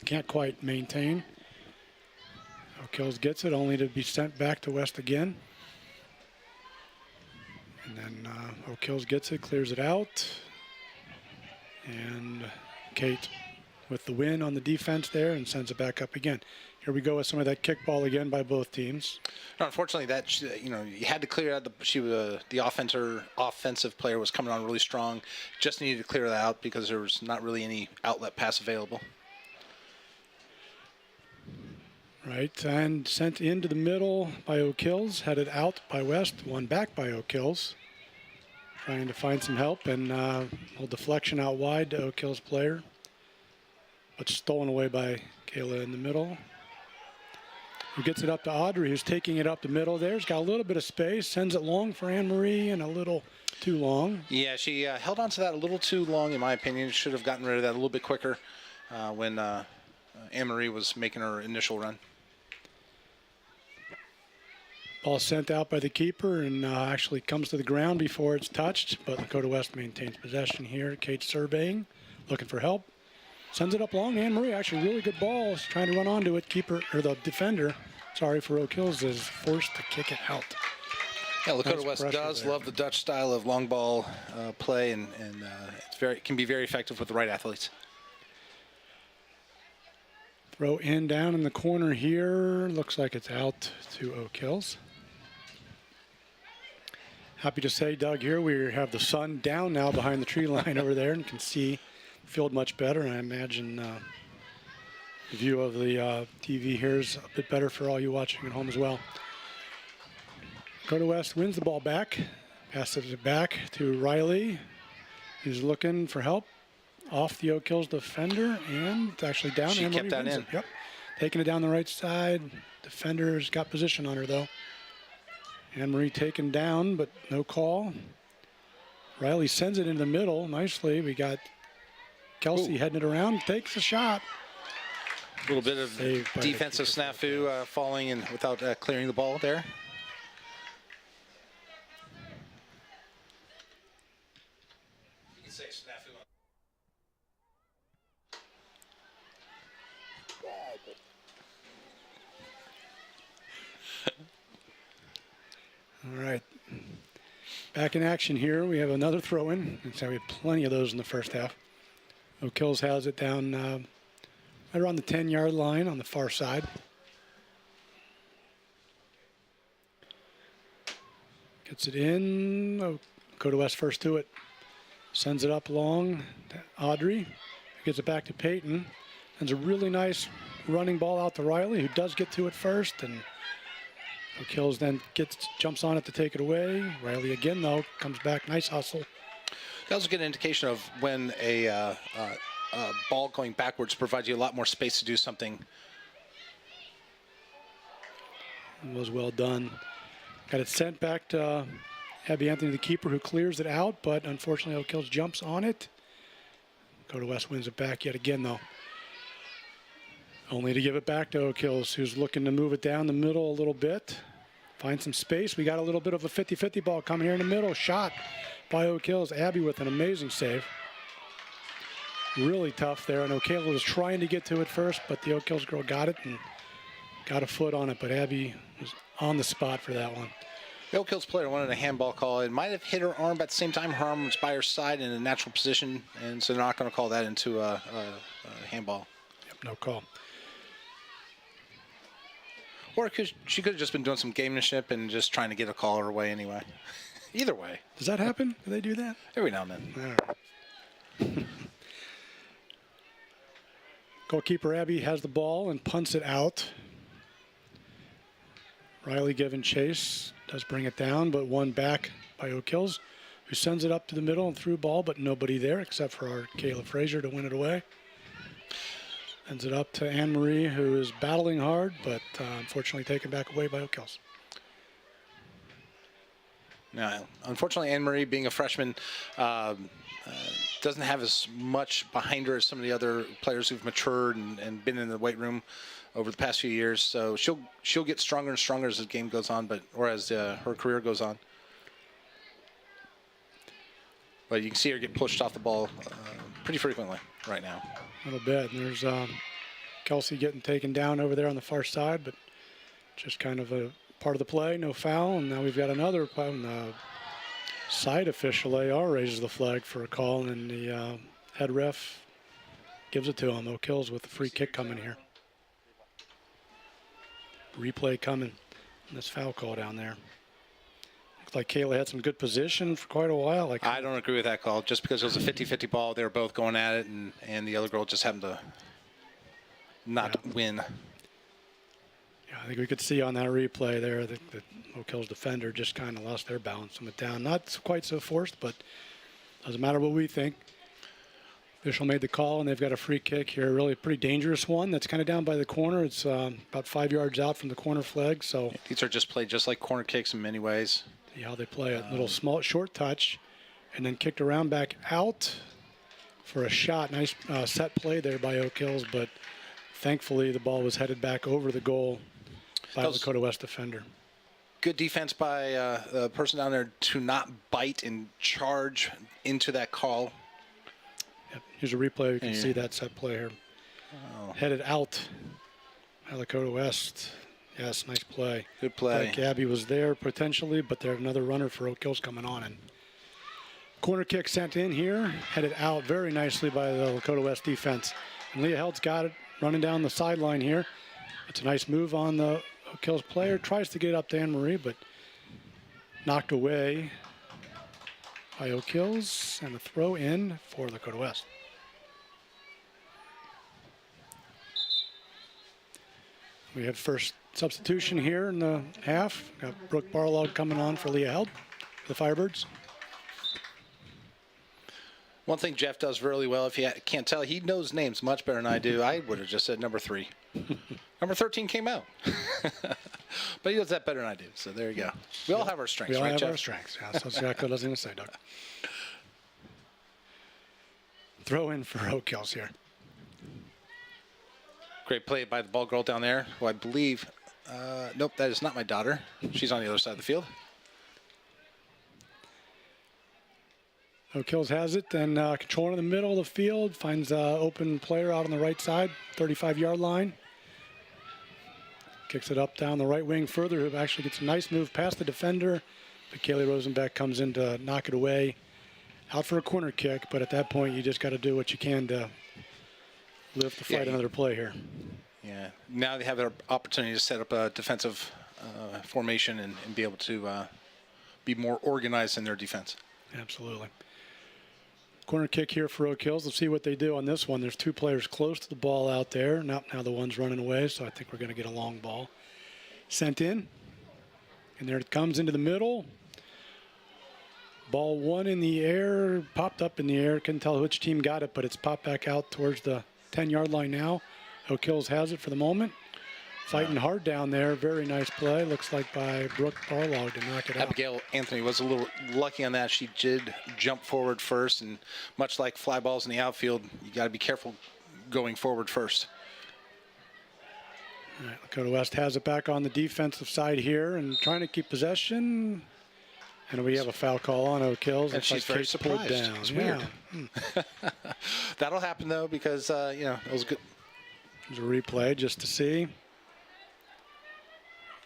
can't quite maintain. Oak Hills gets it, only to be sent back to West again. And then Oak Hills gets it, clears it out. And Kate with the win on the defense there and sends it back up again. Here we go with some of that kickball again by both teams. No, unfortunately, that you had to clear out the offensive player was coming on really strong. Just needed to clear that out because there was not really any outlet pass available. Right, and sent into the middle by Oak Hills, headed out by West, one back by Oak Hills. Trying to find some help, and a little deflection out wide to Oak Hills player. But stolen away by Kayla in the middle. Who gets it up to Audrey, who's taking it up the middle there. She's got a little bit of space, sends it long for Anne-Marie, and a little too long. Yeah, she held on to that a little too long, in my opinion. Should have gotten rid of that a little bit quicker when Anne-Marie was making her initial run. Ball sent out by the keeper and actually comes to the ground before it's touched, but Lakota West maintains possession here. Kate surveying, looking for help. Sends it up long. Anne-Marie, actually really good ball. She's trying to run onto it. Keeper, or the defender, sorry, for Oak Hills is forced to kick it out. Yeah, Lakota Nice West does there. love the Dutch style of long ball play, and it can be very effective with the right athletes. Throw in down in the corner here. Looks like it's out to Oak Hills. Happy to say, Doug, here we have the sun down now behind the tree line over there and can see the field much better. And I imagine the view of the TV here is a bit better for all you watching at home as well. Lakota West wins the ball back, passes it back to Riley, who's looking for help. Off the Oak Hills defender, and it's actually down. She Anne-Marie kept that wins in. it. Yep. Taking it down the right side. Defender's got position on her, though. Anne-Marie taken down, but no call. Riley sends it into the middle nicely. We got Kelsey heading it around, takes a shot. A little bit of Saved by the defensive keeper. snafu falling in without clearing the ball there. say snafu. All right. Back in action here. We have another throw-in. So we had plenty of those in the first half. Oak Hills has it down right around the 10-yard line on the far side. Gets it in. Oh, Lakota West first to it. Sends it up long to Audrey. Gets it back to Peyton. Sends a really nice running ball out to Riley, who does get to it first. And Oak Hills then jumps on it to take it away. Riley again, though, comes back. Nice hustle. That was a good indication of when a ball going backwards provides you a lot more space to do something. It was well done. Got it sent back to Abby Anthony, the keeper, who clears it out, but unfortunately Oak Hills jumps on it. Dakota West wins it back yet again, though. Only to give it back to Oak Hills, who's looking to move it down the middle a little bit. Find some space. We got a little bit of a 50-50 ball coming here in the middle. Shot by Oak Hills. Abby with an amazing save. Really tough there, and Oak Hills was trying to get to it first, but the Oak Hills girl got it and got a foot on it, but Abby was on the spot for that one. The Oak Hills player wanted a handball call. It might have hit her arm, but at the same time, her arm was by her side in a natural position, and so they're not going to call that into a handball. Yep, no call. Or she could have just been doing some gamemanship and just trying to get a call her way anyway. Either way. Does that happen? Do they do that? Every now and then. All right. Goalkeeper Abby has the ball and punts it out. Riley giving chase, does bring it down, but one back by Oak Hills, who sends it up to the middle and through ball, but nobody there except for our Kayla Frazier to win it away. Sends it up to Anne-Marie, who is battling hard, but unfortunately taken back away by Oak Hills. Now, unfortunately, Anne-Marie, being a freshman, doesn't have as much behind her as some of the other players who've matured and been in the weight room over the past few years. So she'll get stronger and stronger as the game goes on, or as her career goes on. But you can see her get pushed off the ball pretty frequently right now. A little bit. And there's Kelsey getting taken down over there on the far side, but just kind of a part of the play, no foul. And now we've got another side official. AR raises the flag for a call, and the head ref gives it to him. Oak Hills with the free kick coming here. Replay coming. And this foul call down there. Looks like Kayla had some good position for quite a while. I don't agree with that call. Just because it was a 50-50 ball, they were both going at it, and the other girl just happened to not win. Yeah, I think we could see on that replay there that the Oak Hills defender just kind of lost their balance and went down. Not quite so forced, but doesn't matter what we think. Official made the call, and they've got a free kick here. Really a pretty dangerous one. That's kind of down by the corner. It's about 5 yards out from the corner flag. So yeah, these are just played just like corner kicks in many ways. See how they play a little small, short touch, and then kicked around back out for a shot. Nice set play there by Oak Hills, but thankfully the ball was headed back over the goal by the Lakota West defender. Good defense by the person down there to not bite and charge into that call. Yep. Here's a replay. You can see that set play here. Oh. Headed out by Lakota West. Yes, nice play. Good play. Gabby was there potentially, but there's another runner for Oak Hills coming on. And corner kick sent in here, headed out very nicely by the Lakota West defense. And Leah Held's got it running down the sideline here. It's a nice move on the Oak Hills player. Tries to get it up to Anne-Marie, but knocked away by Oak Hills. And a throw in for Lakota West. We have first substitution here in the half. Got Brooke Barlog coming on for Leah Held, the Firebirds. One thing Jeff does really well, if you can't tell, he knows names much better than I do. I would have just said number 3. Number 13 came out. But he does that better than I do, so there you go. We all have our strengths, right, Jeff? We all have Jeff? our strengths. Yeah, that's exactly what I was going to say, Doug. Throw in for Oak Hills here. Great play by the ball girl down there, who I believe, nope, that is not my daughter. She's on the other side of the field. Oak Hills has it, and controlling in the middle of the field, finds an open player out on the right side, 35-yard line. Kicks it up down the right wing further, who actually gets a nice move past the defender, but Kaylee Rosenbeck comes in to knock it away. Out for a corner kick, but at that point, you just got to do what you can to live to fight another play here. Yeah, now they have an opportunity to set up a defensive formation and be able to be more organized in their defense. Absolutely. Corner kick here for Oak Hills. Let's see what they do on this one. There's two players close to the ball out there. Now the one's running away, so I think we're going to get a long ball sent in. And there it comes into the middle. Ball one in the air, popped up in the air. Couldn't tell which team got it, but it's popped back out towards the 10-yard line now. Oak Hills has it for the moment. Fighting hard down there. Very nice play. Looks like by Brooke Barlog to knock it out. Abigail Anthony was a little lucky on that. She did jump forward first, and much like fly balls in the outfield, you got to be careful going forward first. All right, Lakota West has it back on the defensive side here and trying to keep possession. And we have a foul call on Oak Hills. And she's very surprised. Down. It's weird. That'll happen, though, because, it was good. There's a replay just to see.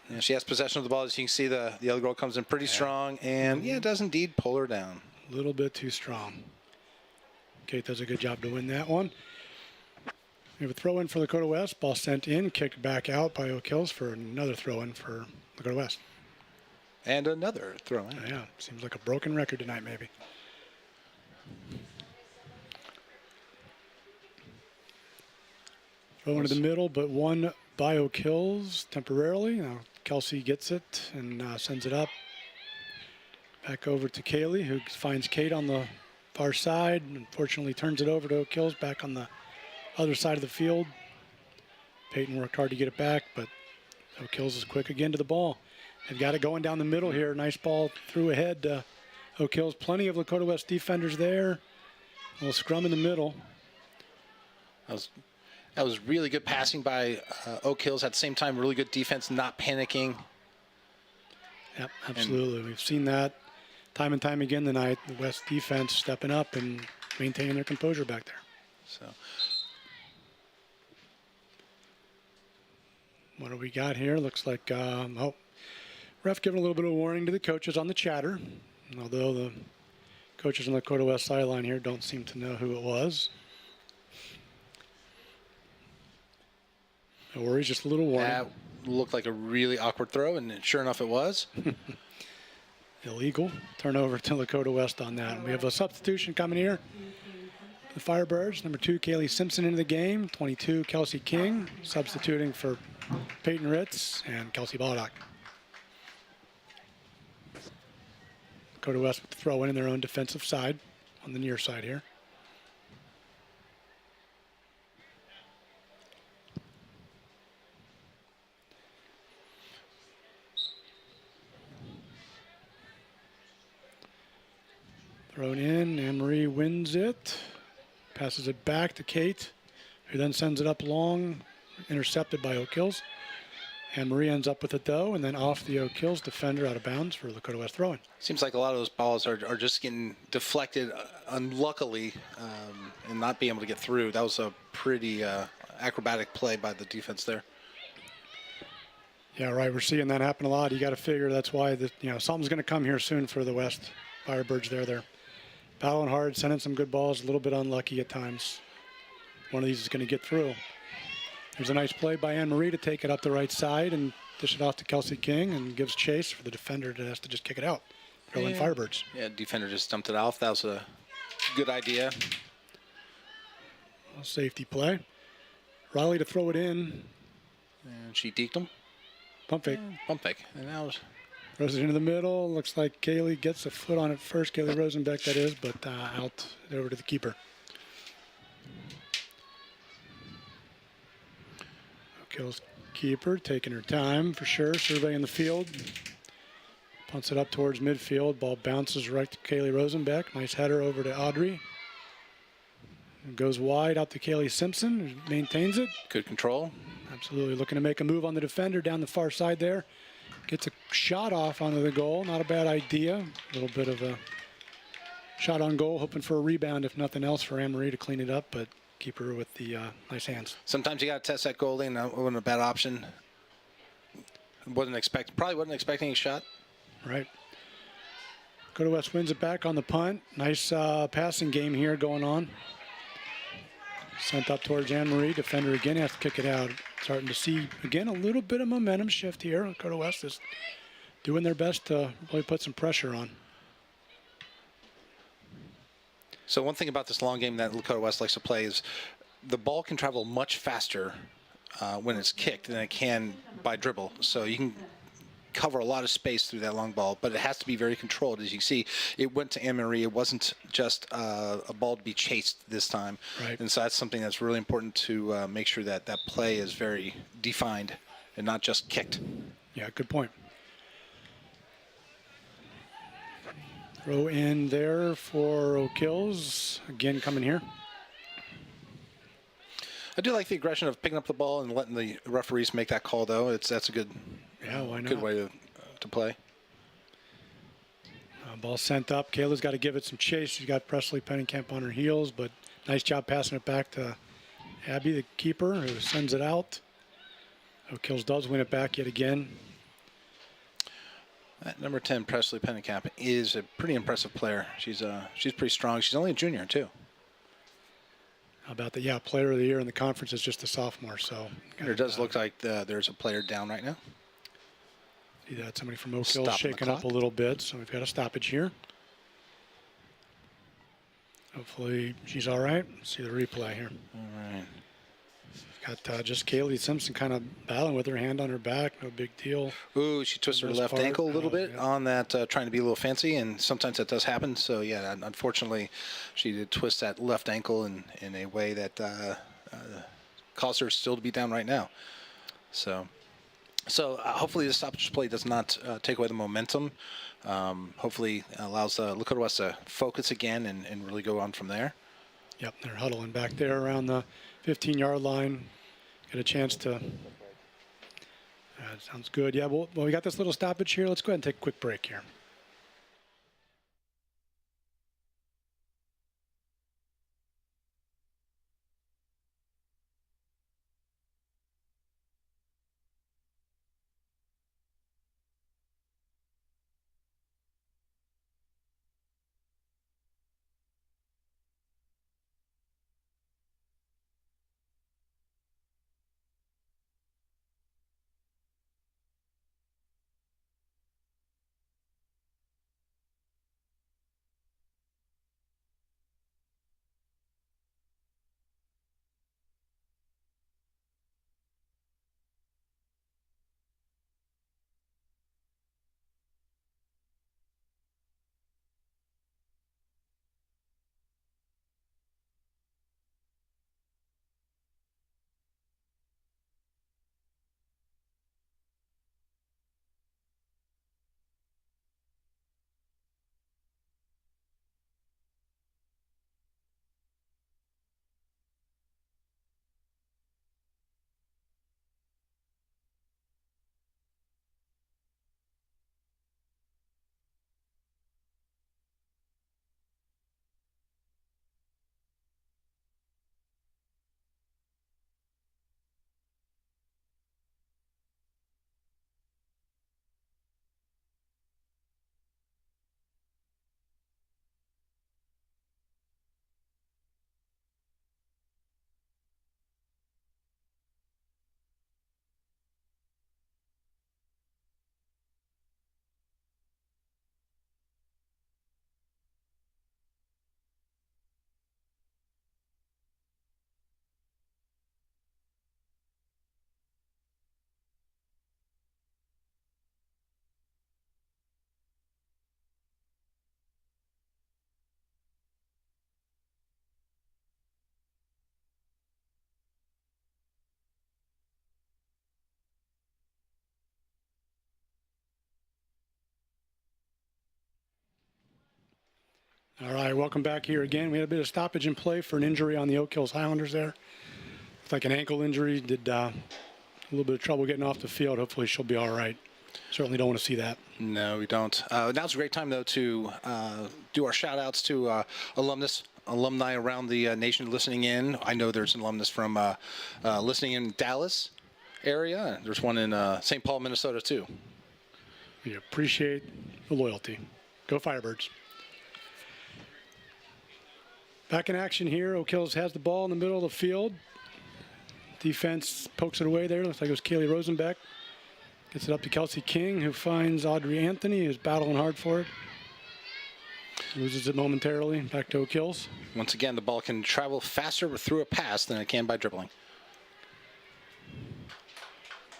Yeah, she has possession of the ball. As you can see, the other girl comes in pretty strong, and does indeed pull her down. A little bit too strong. Kate does a good job to win that one. We have a throw in for Lakota West. Ball sent in, kicked back out by Oak Hills for another throw in for Lakota West. And another throw in. Yeah, seems like a broken record tonight, maybe. Throw into the middle, but one by Oak Hills temporarily. Now Kelsey gets it and sends it up. Back over to Kaylee, who finds Kate on the far side. Unfortunately, turns it over to Oak Hills back on the other side of the field. Peyton worked hard to get it back, but Oak Hills is quick again to the ball. They've got it going down the middle here. Nice ball through ahead. Oak Hills, plenty of Lakota West defenders there. A little scrum in the middle. That was really good passing by Oak Hills. At the same time, really good defense, not panicking. Yep, absolutely. We've seen that time and time again tonight. The West defense stepping up and maintaining their composure back there. So, what do we got here? Looks like, ref giving a little bit of warning to the coaches on the chatter. Although the coaches on the Lakota West sideline here don't seem to know who it was. No worries, just a little warning. that looked like a really awkward throw, and sure enough, it was. Illegal. Turnover to Lakota West on that. And we have a substitution coming here. The Firebirds, number 2, Kaylee Simpson into the game. 22, Kelsey King, substituting for Peyton Ritz and Kelsey Baldock. Lakota West with the throw in their own defensive side on the near side here. Thrown in, Anne-Marie wins it, passes it back to Kate, who then sends it up long, intercepted by Oak Hills. Anne-Marie ends up with it though, and then off the Oak Hills defender out of bounds for Lakota West throwing. Seems like a lot of those balls are just getting deflected unluckily and not being able to get through. That was a pretty acrobatic play by the defense there. Yeah, right, we're seeing that happen a lot. You got to figure that's why something's going to come here soon for the West Firebirds there. They're battling hard, sending some good balls, a little bit unlucky at times. One of these is going to get through. There's a nice play by Anne-Marie to take it up the right side and dish it off to Kelsey King and gives chase for the defender that has to just kick it out. Throw in Firebirds. Yeah, defender just dumped it off. That was a good idea. A safety play. Riley to throw it in. And she deked him. Pump fake. Pump fake. And that was... Throws it into the middle. Looks like Kaylee gets a foot on it first. Kaylee Rosenbeck, that is, but out over to the keeper. Kills keeper, taking her time for sure, surveying the field. Punts it up towards midfield. Ball bounces right to Kaylee Rosenbeck. Nice header over to Audrey. It goes wide out to Kaylee Simpson, who maintains it. Good control. Absolutely looking to make a move on the defender down the far side there. Gets a shot off onto the goal. Not a bad idea. A little bit of a shot on goal, hoping for a rebound, if nothing else, for Anne-Marie to clean it up, but keeper with the nice hands. Sometimes you got to test that goalie, and that wasn't a bad option. Probably wasn't expecting a shot. Right. Lakota West wins it back on the punt. Nice passing game here going on. Sent up towards Anne-Marie. Defender again has to kick it out. Starting to see, again, a little bit of momentum shift here. Lakota West is doing their best to really put some pressure on. So one thing about this long game that Lakota West likes to play is the ball can travel much faster when it's kicked than it can by dribble. So you can cover a lot of space through that long ball, but it has to be very controlled. As you see, it went to Anne-Marie. It wasn't just a ball to be chased this time. Right. And so that's something that's really important to make sure that that play is very defined and not just kicked. Yeah, good point. Throw in there for Oak Hills. Again, coming here. I do like the aggression of picking up the ball and letting the referees make that call, though. That's a good, Why not? good way to play. Ball sent up. Kayla's got to give it some chase. She's got Presley Penninkamp on her heels, but nice job passing it back to Abby, the keeper, who sends it out. Oak Hills does win it back yet again. That number 10, Presley Penninkamp, is a pretty impressive player. She's pretty strong. She's only a junior, too. How about that? Yeah, player of the year in the conference is just a sophomore. So It does look like there's a player down right now. See that? Somebody from Oak Hills Stopping the shaking up a clock. little bit. So we've got a stoppage here. Hopefully she's all right. See the replay here. All right. Got just Kaylee Simpson kind of battling with her hand on her back. No big deal. Ooh, she twisted her First left part. ankle a little bit Yeah. on that, trying to be a little fancy, and sometimes that does happen. So, yeah, unfortunately, she did twist that left ankle in a way that caused her still to be down right now. So hopefully the stoppage play does not take away the momentum. Hopefully allows Lakota West to focus again and really go on from there. Yep, they're huddling back there around the 15-yard line. Get a chance to. Sounds good. Yeah, well, we got this little stoppage here. Let's go ahead and take a quick break here. All right, welcome back here again. We had a bit of stoppage in play for an injury on the Oak Hills Highlanders there. It's like an ankle injury. Did a little bit of trouble getting off the field. Hopefully she'll be all right. Certainly don't want to see that. No, we don't. Now's a great time, though, to do our shout-outs to alumni around the nation listening in. I know there's an alumnus from listening in Dallas area. There's one in St. Paul, Minnesota, too. We appreciate the loyalty. Go Firebirds. Back in action here. Oak Hills has the ball in the middle of the field. Defense pokes it away there. Looks like it was Kaylee Rosenbeck. Gets it up to Kelsey King, who finds Audrey Anthony, who's battling hard for it. Loses it momentarily. Back to Oak Hills. Once again, the ball can travel faster through a pass than it can by dribbling.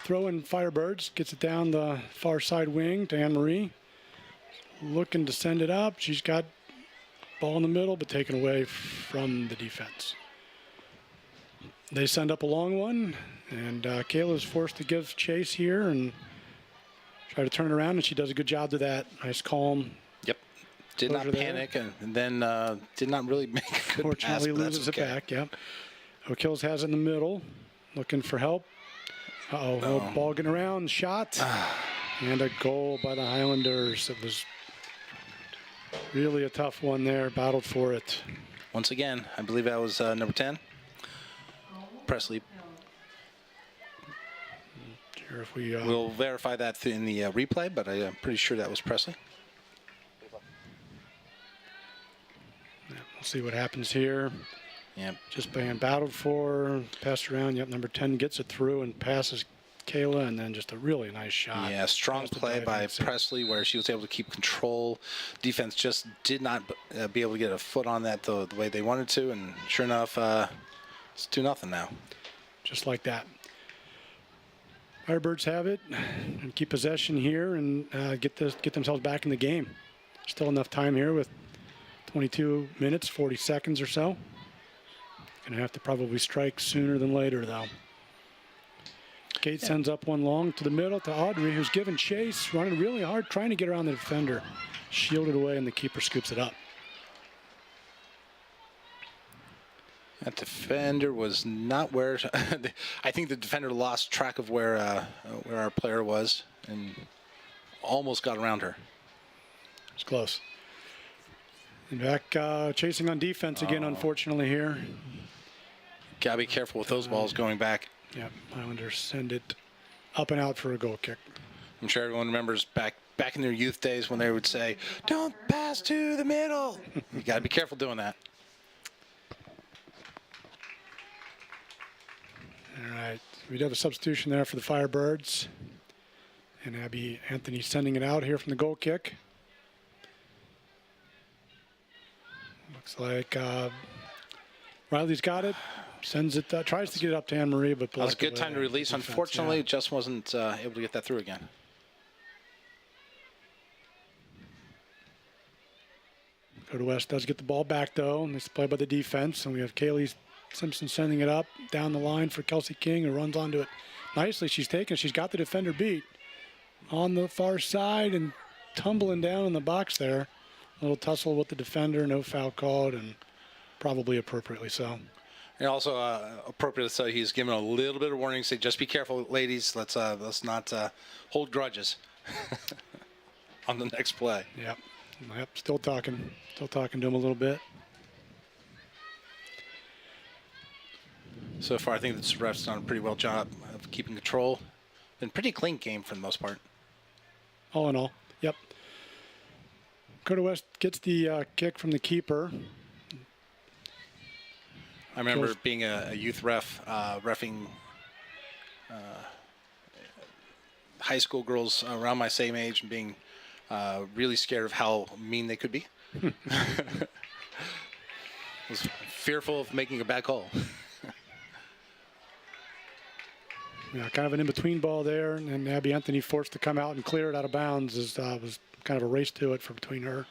Throw in Firebirds. Gets it down the far side wing to Anne-Marie. Looking to send it up. She's got ball in the middle, but taken away from the defense. They send up a long one, and Kayla is forced to give chase here and try to turn it around, and she does a good job to that. Nice, calm. Yep. Did not panic, and then did not really make a good pass. Fortunately, loses it back, yep. Oak Hills has it in the middle, looking for help. Uh-oh, ball getting around, shot, and a goal by the Highlanders. It was really a tough one there, battled for it. Once again, I believe that was number 10. Presley. Sure if we, we'll verify that in the replay, but I'm pretty sure that was Presley. Yeah, we'll see what happens here. Yeah. Just being battled for, passed around. Yep, number 10 gets it through and passes Kayla, and then just a really nice shot. Yeah, strong play by Presley where she was able to keep control. Defense just did not be able to get a foot on that the way they wanted to, and sure enough, it's 2-0 now. Just like that. Firebirds have it and keep possession here and get themselves back in the game. Still enough time here with 22 minutes, 40 seconds or so. Going to have to probably strike sooner than later, though. Kate sends up one long to the middle to Audrey, who's given chase, running really hard, trying to get around the defender. Shielded away, and the keeper scoops it up. That defender was not where. I think the defender lost track of where our player was and almost got around her. It's close. And back chasing on defense again, unfortunately, here. Gotta be careful with those balls going back. Yep, Highlanders send it up and out for a goal kick. I'm sure everyone remembers back in their youth days when they would say, "Don't pass to the middle." You gotta be careful doing that. All right, we do have a substitution there for the Firebirds. And Abby Anthony sending it out here from the goal kick. Looks like Riley's got it. Sends it, tries to get it up to Anne-Marie, but that was a good time to release. Defense, unfortunately, just wasn't able to get that through again. Dakota West does get the ball back, though, and it's played by the defense. And we have Kaylee Simpson sending it up down the line for Kelsey King, who runs onto it nicely. She's got the defender beat on the far side and tumbling down in the box there. A little tussle with the defender, no foul called, and probably appropriately so. And also appropriate, so he's given a little bit of warning. Say, just be careful, ladies. Let's not hold grudges on the next play. Yep. Still talking to him a little bit. So far, I think the ref's done a pretty well job of keeping control. Been pretty clean game for the most part. All in all, yep. Dakota West gets the kick from the keeper. I remember being a youth ref, reffing high school girls around my same age and being really scared of how mean they could be. Was fearful of making a bad call. Yeah, kind of an in-between ball there, and Abby Anthony forced to come out and clear it out of bounds. As was kind of a race to it for between her,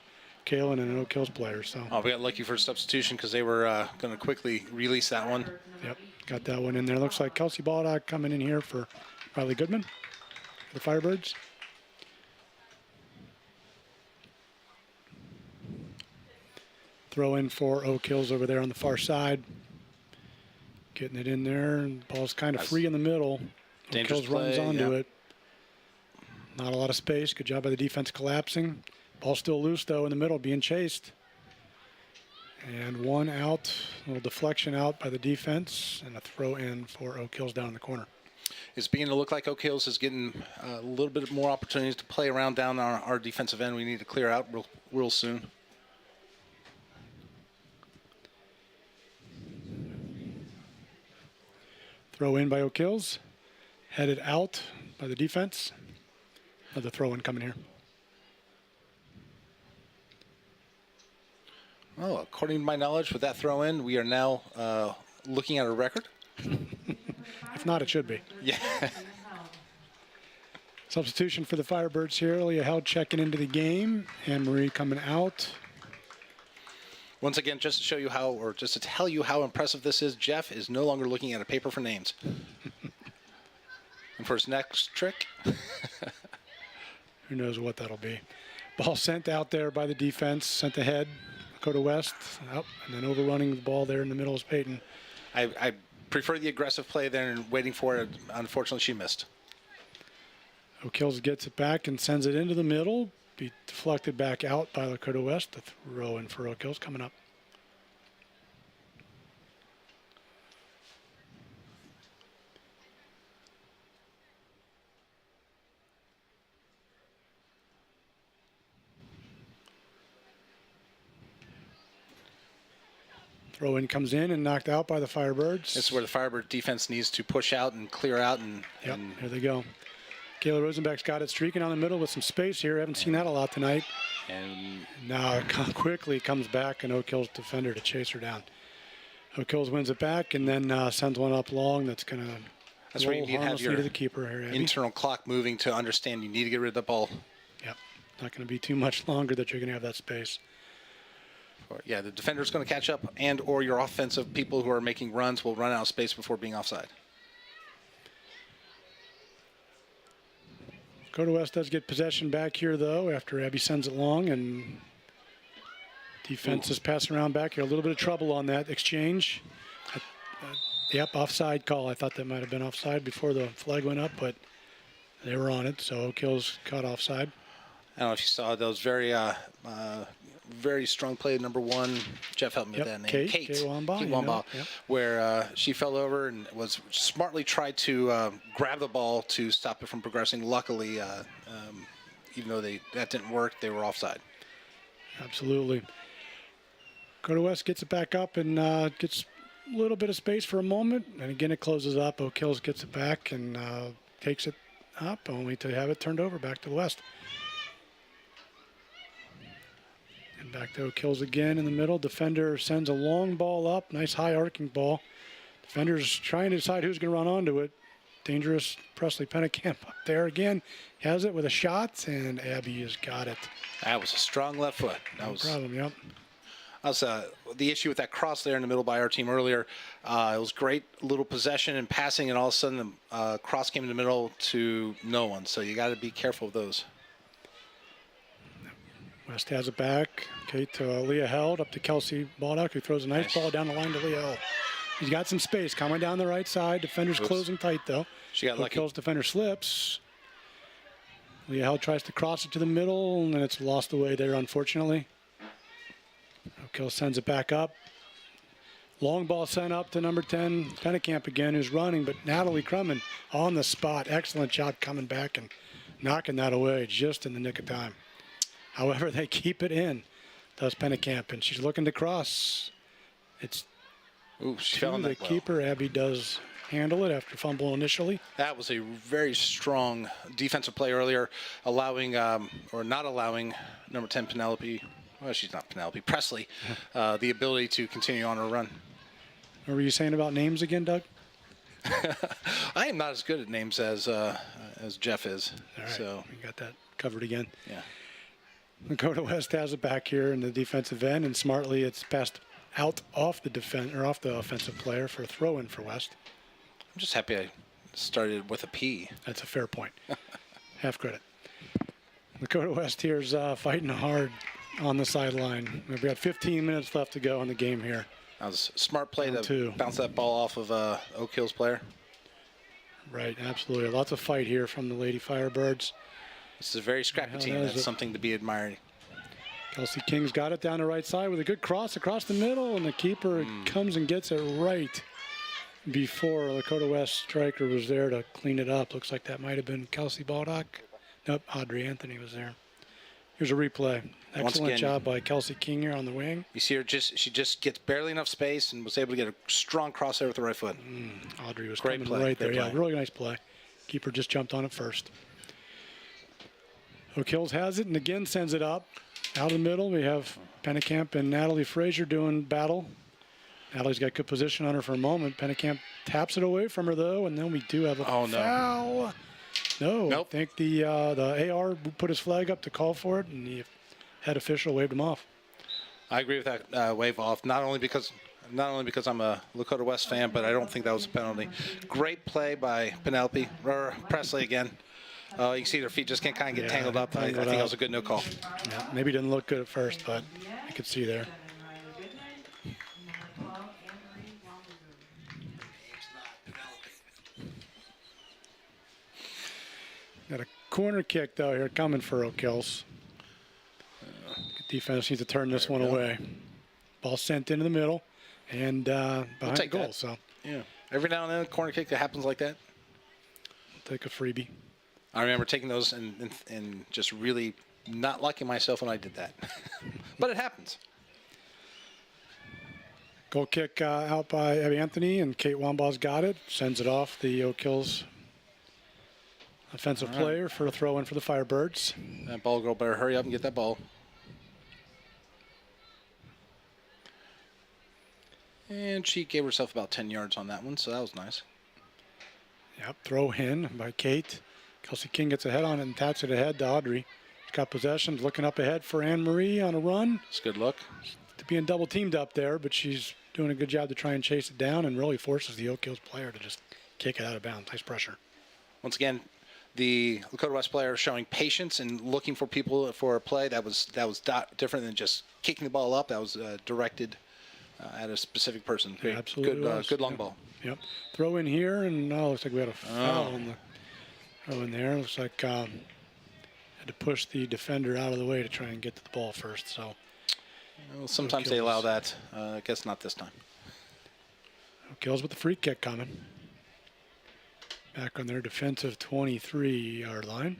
Kaylin, and an Oak Hills player. So. Oh, we got lucky for a substitution because they were going to quickly release that one. Yep, got that one in there. Looks like Kelsey Baldock coming in here for Riley Goodman, the Firebirds. Throw in for Oak Hills over there on the far side. Getting it in there, and ball's kind of free in the middle. Oak Dangerous Hills runs play, onto yeah. it. Not a lot of space. Good job by the defense collapsing. Ball still loose, though, in the middle, being chased. And one out, a little deflection out by the defense, and a throw in for Oak Hills down in the corner. It's beginning to look like Oak Hills is getting a little bit more opportunities to play around down our defensive end. We need to clear out real soon. Throw in by Oak Hills. Headed out by the defense. Another throw in coming here. Oh, according to my knowledge, with that throw in, we are now looking at a record. If not, it should be. Yeah. Substitution for the Firebirds here. Leah Held checking into the game. Anne-Marie coming out. Once again, just to show you how, or just to tell you how impressive this is, Jeff is no longer looking at a paper for names. And for his next trick, who knows what that'll be. Ball sent out there by the defense, sent ahead. Lakota West, up, and then overrunning the ball there in the middle is Peyton. I prefer the aggressive play there and waiting for it. Unfortunately, she missed. Oak Hills gets it back and sends it into the middle. Be deflected back out by Lakota West. The throw in for Oak Hills coming up. Throw in comes in and knocked out by the Firebirds. This is where the Firebird defense needs to push out and clear out. And here they go. Kayla Rosenbeck's got it streaking down the middle with some space here. Haven't seen that a lot tonight. And now it quickly comes back, and Oak Hills defender to chase her down. Oak Hills wins it back and then sends one up long that's going to that's where you need to have your to the keeper here, Abby. internal clock moving to understand you need to get rid of the ball. Yep. Not going to be too much longer that you're going to have that space. Yeah, the defender's going to catch up, and or your offensive people who are making runs will run out of space before being offside. Dakota West does get possession back here, though, after Abby sends it long, and defense is passing around back here. A little bit of trouble on that exchange. Yep, offside call. I thought that might have been offside before the flag went up, but they were on it, so Oak Hills caught offside. I don't know if you saw those very strong play, number one. Jeff helped me with that name. Kate Wamba, where she fell over and was smartly tried to grab the ball to stop it from progressing. Luckily, even though that didn't work, they were offside. Absolutely. Dakota West gets it back up and gets a little bit of space for a moment, and again it closes up. Oak Hills gets it back and takes it up, only to have it turned over back to the West. And back to Oak Hills again in the middle. Defender sends a long ball up. Nice high arcing ball. Defender's trying to decide who's going to run onto it. Dangerous Presley Pennekamp up there again. Has it with a shot, and Abby has got it. That was a strong left foot. No problem, yep. That was the issue with that cross there in the middle by our team earlier. It was great little possession and passing, and all of a sudden the cross came in the middle to no one. So you got to be careful of those. West has it back. Okay, to Leah Held, up to Kelsey Baldock, who throws a nice ball down the line to Leah Held. He's got some space coming down the right side. Defender's closing tight, though. She got lucky. Kills defender slips. Leah Held tries to cross it to the middle, and then it's lost away there, unfortunately. O'Kill sends it back up. Long ball sent up to number 10, Pennekamp again, who's running, but Natalie Crumman on the spot. Excellent job coming back and knocking that away just in the nick of time. However, they keep it in, does Pennekamp, and she's looking to cross. It's she fell on the that keeper. Abby does handle it after fumble initially. That was a very strong defensive play earlier, allowing or not allowing number 10 Penelope. Well, she's not Penelope. Presley, the ability to continue on her run. What were you saying about names again, Doug? I am not as good at names as Jeff is. All right, so we got that covered again. Yeah. Dakota West has it back here in the defensive end, and smartly it's passed out off the offensive player for a throw-in for West. I'm just happy I started with a P. That's a fair point. Half credit. Dakota West here's fighting hard on the sideline. We've got 15 minutes left to go in the game here. That was a smart play to bounce that ball off of Oak Hills player. Right, absolutely. Lots of fight here from the Lady Firebirds. This is a very scrappy Yeah, team. that is That's it. something to be admired. Kelsey King's got it down the right side with a good cross across the middle, and the keeper comes and gets it right before Lakota West striker was there to clean it up. Looks like that might have been Kelsey Baldock. Nope, Audrey Anthony was there. Here's a replay. Once Excellent again- job by Kelsey King here on the wing. You see her she just gets barely enough space and was able to get a strong cross there with the right foot. Audrey was Great coming play, right there. great Yeah, play. really nice play. Keeper just jumped on it first. Oak Hills has it and again sends it up. Out of the middle, we have Pennekamp and Natalie Frazier doing battle. Natalie's got good position on her for a moment. Pennekamp taps it away from her, though, and then we do have a foul. No, Nope. I think the AR put his flag up to call for it, and the head official waved him off. I agree with that wave off. Not only because I'm a Lakota West fan, but I don't think that was a penalty. Great play by Penelope or Presley again. You can see their feet just can't kind of get tangled up. I think that was a good no call. Yeah, maybe didn't look good at first, but you could see there. Got a corner kick, though, here coming for Oak Hills. Good defense needs to turn this one away. Ball sent into the middle and behind the take goal. that. So Yeah. Every now and then, a corner kick that happens like that. take a freebie. I remember taking those and just really not liking myself when I did that. But it happens. Goal kick out by Abby Anthony, and Kate Wambaugh's got it. Sends it off the Oak Hills offensive player for a throw in for the Firebirds. That ball girl better hurry up and get that ball. And she gave herself about 10 yards on that one, so that was nice. Yep, throw in by Kate. Kelsey King gets ahead on it and taps it ahead to Audrey. She's got possession, looking up ahead for Anne Marie on a run. It's a good look. To being double teamed up there, but she's doing a good job to try and chase it down and really forces the Oak Hills player to just kick it out of bounds. Nice pressure. Once again, the Lakota West player showing patience and looking for people for a play that was different than just kicking the ball up. That was directed at a specific person. Great, Absolutely good, was. good long Yep. ball. Yep. Throw in here, and looks like we had a foul on the throw in there. Looks like had to push the defender out of the way to try and get to the ball first. So Well, sometimes they allow that. I guess not this time. Oak Hills with the free kick coming. Back on their defensive 23-yard line.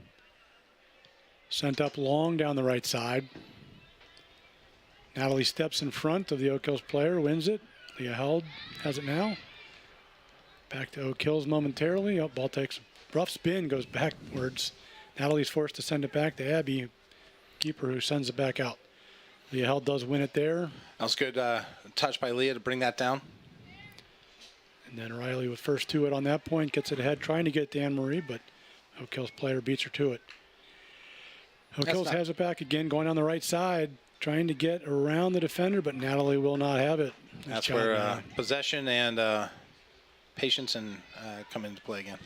Sent up long down the right side. Natalie steps in front of the Oak Hills player, wins it. Leah Held has it now. Back to Oak Hills momentarily. Oh, ball takes a rough spin, goes backwards. Natalie's forced to send it back to Abby, keeper, who sends it back out. Leah Held does win it there. That was good touch by Leah to bring that down. And then Riley with first to it on that point, gets it ahead, trying to get to Anne Marie, but Oak Hills player beats her to it. Oak Hills has it back again, going on the right side, trying to get around the defender, but Natalie will not have it. Nice That's job, where Natalie. possession and patience and come into play again.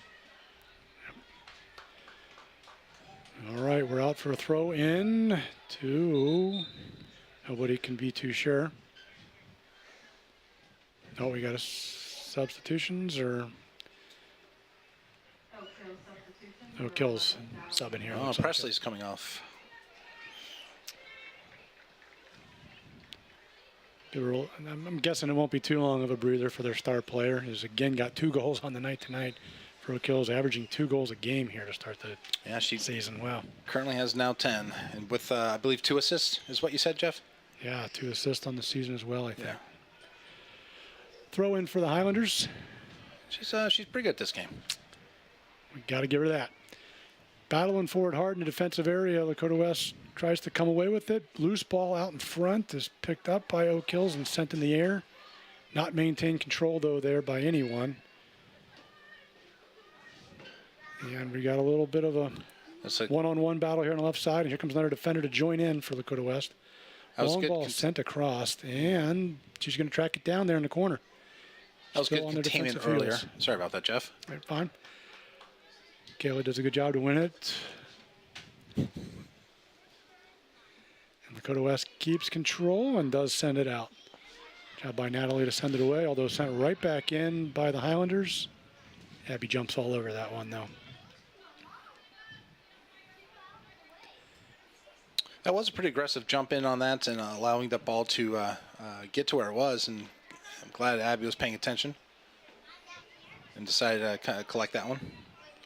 All right, we're out for a throw in to, nobody can be too sure. Oh, we got a substitutions or Oak Hills sub in here. Oh, looks like Presley's coming off. I'm guessing it won't be too long of a breather for their star player. He's again got 2 goals on the night tonight for Oak Hills, averaging 2 goals a game here to start the She season. Wow. currently has now 10, and with I believe 2 assists is what you said, Jeff. Yeah, 2 assists on the season as well, I think. Yeah. Throw in for the Highlanders. She's pretty good at this game. We got to give her that. Battling forward hard in the defensive area. Lakota West tries to come away with it. Loose ball out in front is picked up by Oak Hills and sent in the air. Not maintained control, though, there by anyone. And we got a little bit of a one-on-one battle here on the left side. And here comes another defender to join in for Lakota West. Long ball sent across, and she's going to track it down there in the corner. That was Still good on their containment defensive earlier. heels. Sorry about that, Jeff. Right, fine. Kayla does a good job to win it. And Lakota West keeps control and does send it out. Job by Natalie to send it away, although sent right back in by the Highlanders. Abby jumps all over that one, though. That was a pretty aggressive jump in on that and allowing that ball to get to where it was. And I'm glad Abby was paying attention and decided to kind of collect that one.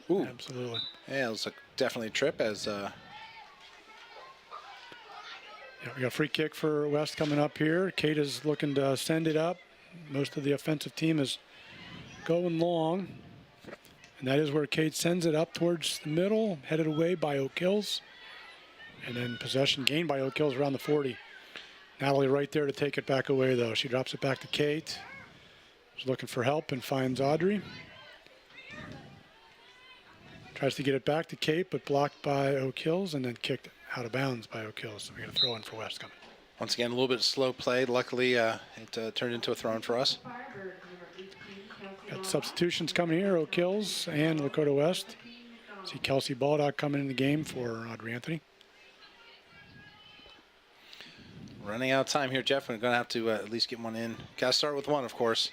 Ooh. Absolutely. Yeah, it was definitely a trip as Yeah, we got a free kick for West coming up here. Kate is looking to send it up. Most of the offensive team is going long. And that is where Kate sends it up towards the middle, headed away by Oak Hills. And then possession gained by Oak Hills around the 40. Natalie right there to take it back away, though. She drops it back to Kate. She's looking for help and finds Audrey. Tries to get it back to Kate, but blocked by Oak Hills and then kicked out of bounds by Oak Hills. So we got a throw in for West coming. once again, a little bit of slow play. Luckily, it turned into a throw-in for us. Firebirds, number 18, Kelsey Got Baldock. substitutions coming here, Oak Hills and Lakota West. See Kelsey Baldock coming in the game for Audrey Anthony. Running out of time here, Jeff. We're going to have to at least get one in. Got to start with one, of course.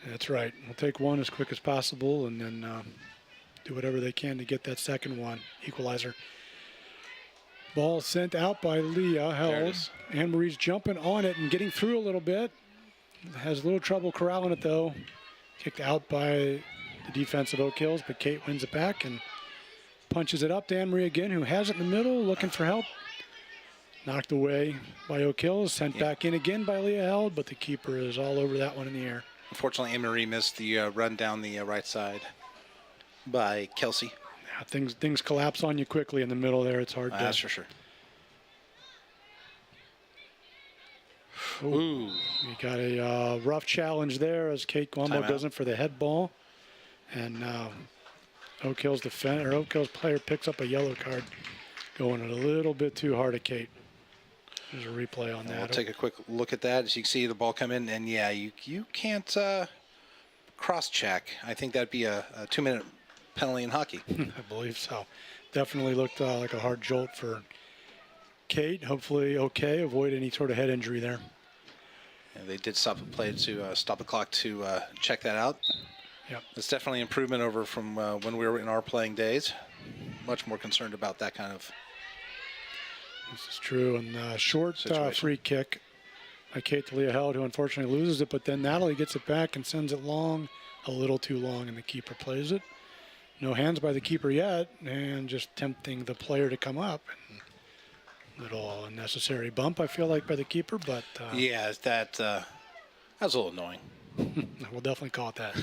That's right. We'll take one as quick as possible and then do whatever they can to get that second one. Equalizer. Ball sent out by Leah. There it Held. is. Anne Marie's jumping on it and getting through a little bit. Has a little trouble corralling it though. Kicked out by the defense of Oak Hills, but Kate wins it back and punches it up to Anne Marie again, who has it in the middle, looking for help. Knocked away by Oak Hills, sent back in again by Leah Held, but the keeper is all over that one in the air. Unfortunately, Anne-Marie missed the run down the right side by Kelsey. Yeah, things collapse on you quickly in the middle there. It's hard to. That's for sure. Ooh. We got a rough challenge there as Kate Guambo Timeout. goes in for the head ball, and Oak Hills Oak Hills player picks up a yellow card, going a little bit too hard at Kate. There's a replay on that. We'll take a quick look at that. As you can see, the ball come in, and yeah, you can't cross-check. I think that'd be a 2-minute penalty in hockey. I believe so. Definitely looked like a hard jolt for Kate. Hopefully okay. Avoid any sort of head injury there. And they did stop the play to stop the clock to check that out. Yep. It's definitely improvement over from when we were in our playing days. Much more concerned about that kind of. This is true. And short Situation. free kick by Kate to Leah Held, who unfortunately loses it, but then Natalie gets it back and sends it long, a little too long, and the keeper plays it. No hands by the keeper yet, and just tempting the player to come up. And little unnecessary bump, I feel like, by the keeper, but Yeah, that was a little annoying. we'll definitely call it that.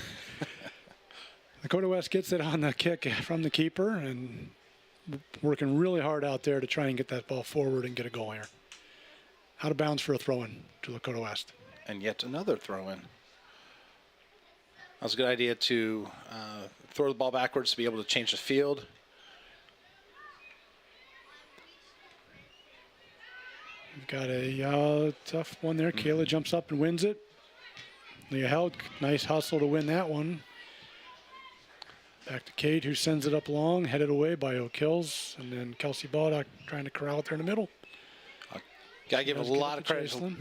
Lakota West gets it on the kick from the keeper and working really hard out there to try and get that ball forward and get a goal here. Out of bounds for a throw-in to Lakota West. And yet another throw-in. That was a good idea to throw the ball backwards to be able to change the field. We've got a tough one there. Kayla jumps up and wins it. Leah Held, nice hustle to win that one. Back to Kate, who sends it up long, headed away by Oak Hills, and then Kelsey Baldock trying to corral it there in the middle. Got to give a Does get lot it of to credit to Chaselin.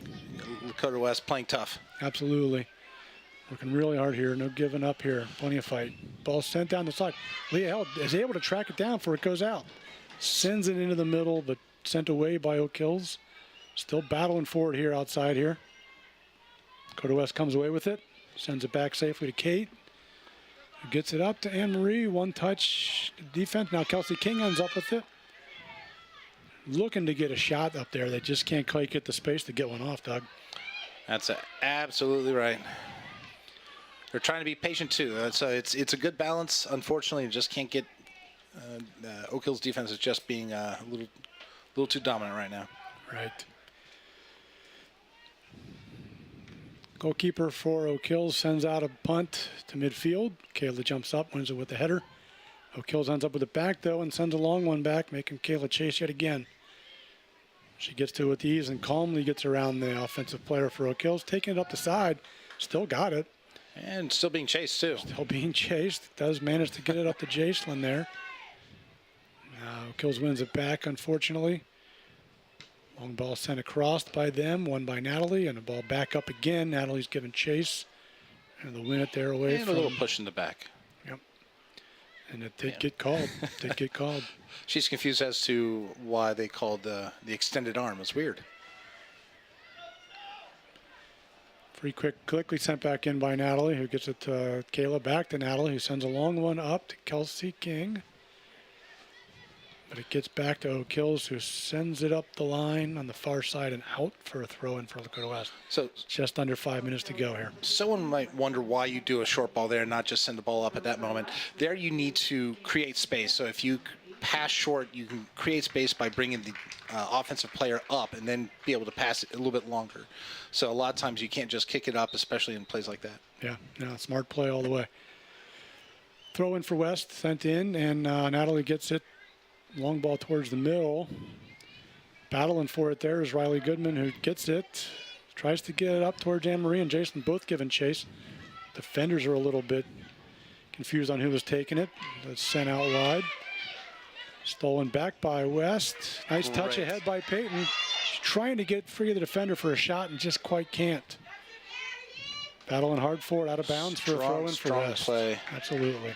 Lakota West playing tough. Absolutely. Working really hard here. No giving up here. Plenty of fight. Ball sent down the side. Leah Held is able to track it down before it goes out. Sends it into the middle, but sent away by Oak Hills. Still battling for it here outside here. Lakota West comes away with it. Sends it back safely to Kate. Who gets it up to Anne Marie. One touch defense. Now Kelsey King ends up with it. Looking to get a shot up there. They just can't quite get the space to get one off, Doug. That's absolutely right. They're trying to be patient too. It's a good balance. Unfortunately, you just can't get. Oak Hill's defense is just being a little too dominant right now. Right. Goalkeeper for Oak Hills sends out a punt to midfield. Kayla jumps up, wins it with the header. Oak Hills ends up with it back, though, and sends a long one back, making Kayla chase yet again. She gets to it with ease and calmly gets around the offensive player for Oak Hills, taking it up the side. Still got it. And still being chased too. Still being chased. Does manage to get it up to Jacelyn there. Oak Hills wins it back, unfortunately. Long ball sent across by them, one by Natalie, and a ball back up again. Natalie's given chase, and they'll win it there away And from. a little push in the back. Yep. And it did get called. Did get called. She's confused as to why they called the extended arm. It's weird. Free quickly sent back in by Natalie, who gets it to Kayla, back to Natalie, who sends a long one up to Kelsey King. But it gets back to O'Kills, who sends it up the line on the far side and out for a throw in for Lakota West. So just under 5 minutes to go here. someone might wonder why you do a short ball there and not just send the ball up at that moment. There you need to create space. So if you pass short, you can create space by bringing the offensive player up and then be able to pass it a little bit longer. So a lot of times you can't just kick it up, especially in plays like that. Yeah, no, smart play all the way. Throw in for West, sent in, and Natalie gets it. Long ball towards the middle. Battling for it there is Riley Goodman, who gets it. Tries to get it up towards Anne-Marie and Jason, both giving chase. Defenders are a little bit confused on who was taking it. It's sent out wide. Stolen back by West. Nice touch ahead by Peyton. She's trying to get free of the defender for a shot and just quite can't. Battling hard for it, out of bounds for a throw in for West. Play. Absolutely.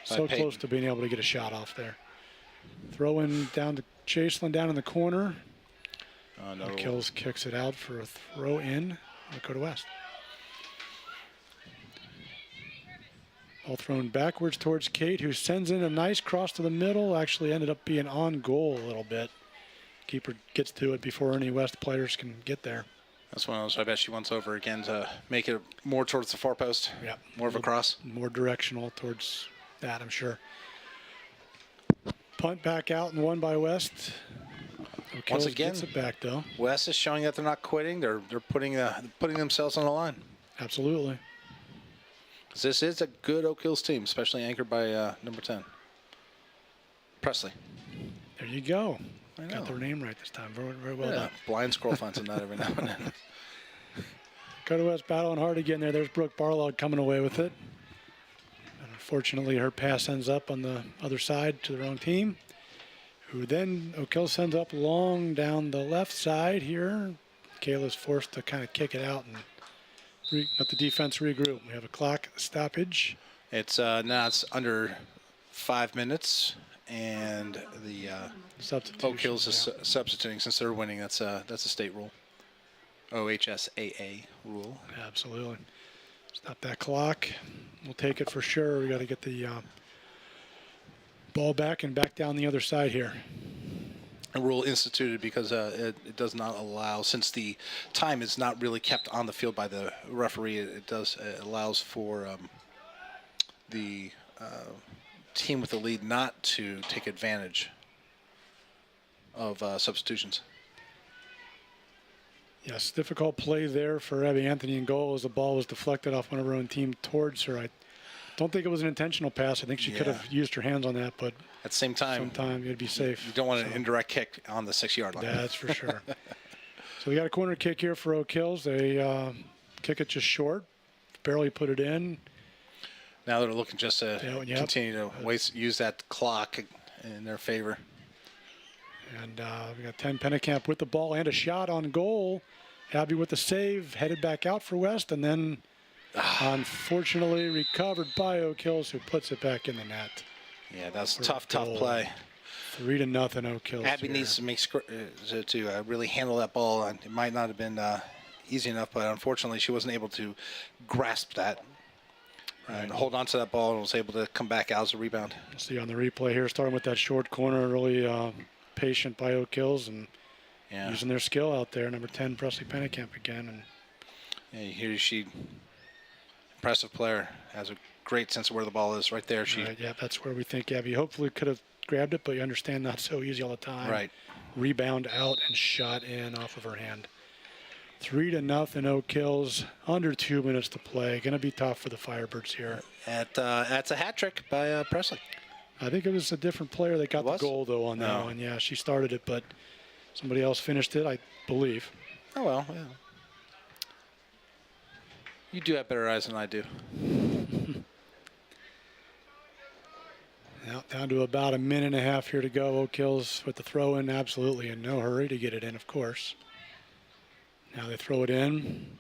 So Peyton. close to being able to get a shot off there. Throw in down to Chaselin down in the corner. Oh, no. Kills kicks it out for a throw in. Lakota West. Ball thrown backwards towards Kate, who sends in a nice cross to the middle. Actually ended up being on goal a little bit. Keeper gets to it before any West players can get there. That's one of those I bet she wants over again to make it more towards the far post. Yeah. More of a cross. More directional towards that, I'm sure. Punt back out and won by West. Once again, gets it back though. West is showing that they're not quitting. They're putting themselves on the line. Absolutely. Because this is a good Oak Hills team, especially anchored by number 10, Presley. There you go. I know. Got their name right this time. Very, very well done. Blind squirrel finds them that every now and then. Dakota West battling hard again there. There's Brooke Barlog coming away with it. And unfortunately, her pass ends up on the other side to the wrong team, who then O'Kill sends up long down the left side here. Kayla's forced to kind of kick it out and let the defense regroup. We have a clock stoppage. It's now it's under 5 minutes, and the Oak Hills is substituting since they're winning. That's a state rule. OHSAA rule. Absolutely. Stop that clock. We'll take it for sure. We got to get the ball back and back down the other side here. A rule instituted because it does not allow, since the time is not really kept on the field by the referee, it allows for the team with the lead not to take advantage of substitutions. Yes, difficult play there for Abby Anthony in goal as the ball was deflected off one of her own team towards her. I don't think it was an intentional pass. I think she could have used her hands on that, but at the same time, sometime you'd be safe. You don't want an indirect kick on the 6-yard line. That's for sure. So we got a corner kick here for Oak Hills. They kick it just short, barely put it in. Now they're looking just to continue to use that clock in their favor. And we got 10 Pennekamp with the ball and a shot on goal. Abby with the save, headed back out for West, and then unfortunately recovered by Oak Hills, who puts it back in the net. Yeah, that's tough play. 3-0 Oak Hills. Abby needs to make to really handle that ball. And it might not have been easy enough, but unfortunately she wasn't able to grasp that and hold on to that ball and was able to come back out as a rebound. We'll see on the replay here, starting with that short corner, really patient by Oak Hills and using their skill out there. Number 10, Presley Pennekamp again. And here she, impressive player, has a great sense of where the ball is right there. Yeah, that's where we think Abby hopefully could have grabbed it, but you understand not so easy all the time. Right. Rebound out and shot in off of her hand. 3-0 Oak Hills, under 2 minutes to play. Going to be tough for the Firebirds here. That's a hat trick by Presley. I think it was a different player that got the goal, though, on that one. Yeah, she started it, but somebody else finished it, I believe. Oh, well, yeah. You do have better eyes than I do. Now down to about a minute and a half here to go. Oak Hills with the throw in, absolutely in no hurry to get it in, of course. Now they throw it in.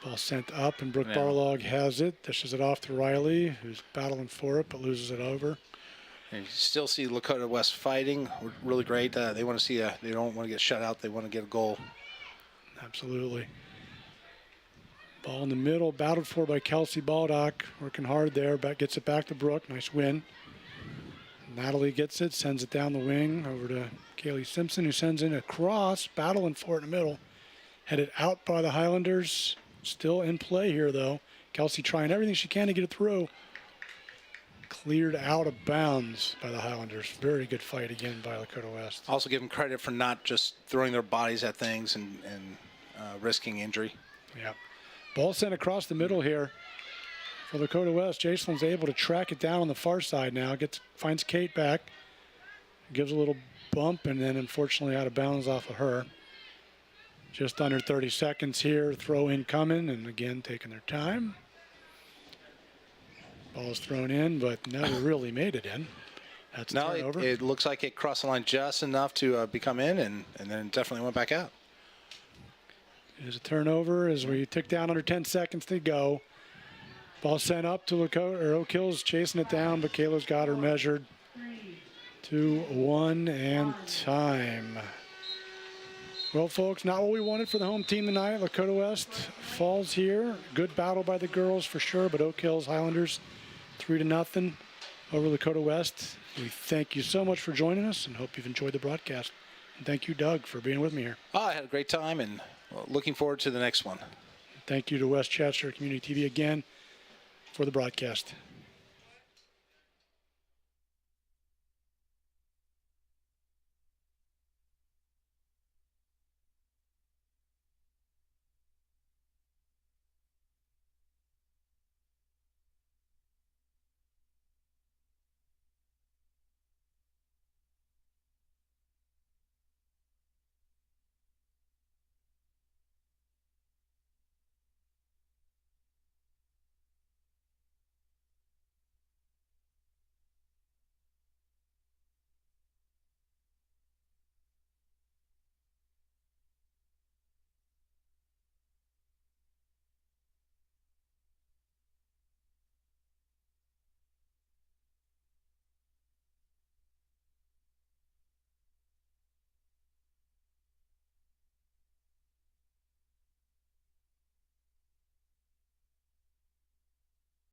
Ball sent up, and Brooke Yeah. Barlog has it. Dishes it off to Riley, who's battling for it, but loses it over. And you still see Lakota West fighting. Really great. They want to see they don't want to get shut out. They want to get a goal. Absolutely. Ball in the middle, battled for by Kelsey Baldock. Working hard there, gets it back to Brooke. Nice win. Natalie gets it, sends it down the wing over to Kaylee Simpson, who sends in a cross, battling for it in the middle. Headed out by the Highlanders. Still in play here, though. Kelsey trying everything she can to get it through. Cleared out of bounds by the Highlanders. Very good fight again by Lakota West. Also give them credit for not just throwing their bodies at things and risking injury. Yeah. Ball sent across the middle here for Lakota West. Jacelin's able to track it down on the far side now. Finds Kate back. Gives a little bump, and then unfortunately out of bounds off of her. Just under 30 seconds here. Throw in coming, and again taking their time. Ball's thrown in, but never really made it in. That's a No, turnover. it looks like it crossed the line just enough to become in, and then definitely went back out. There's a turnover as we tick down under 10 seconds to go. Ball sent up to Lakota, or Oak Hill's chasing it down, but Kayla's got her measured. 2-1 and time. Well, folks, not what we wanted for the home team tonight. Lakota West falls here. Good battle by the girls for sure, but Oak Hill's Highlanders 3-0 over Lakota West. We thank you so much for joining us and hope you've enjoyed the broadcast. And thank you, Doug, for being with me here. Oh, I had a great time, and looking forward to the next one. Thank you to West Chester Community TV again for the broadcast.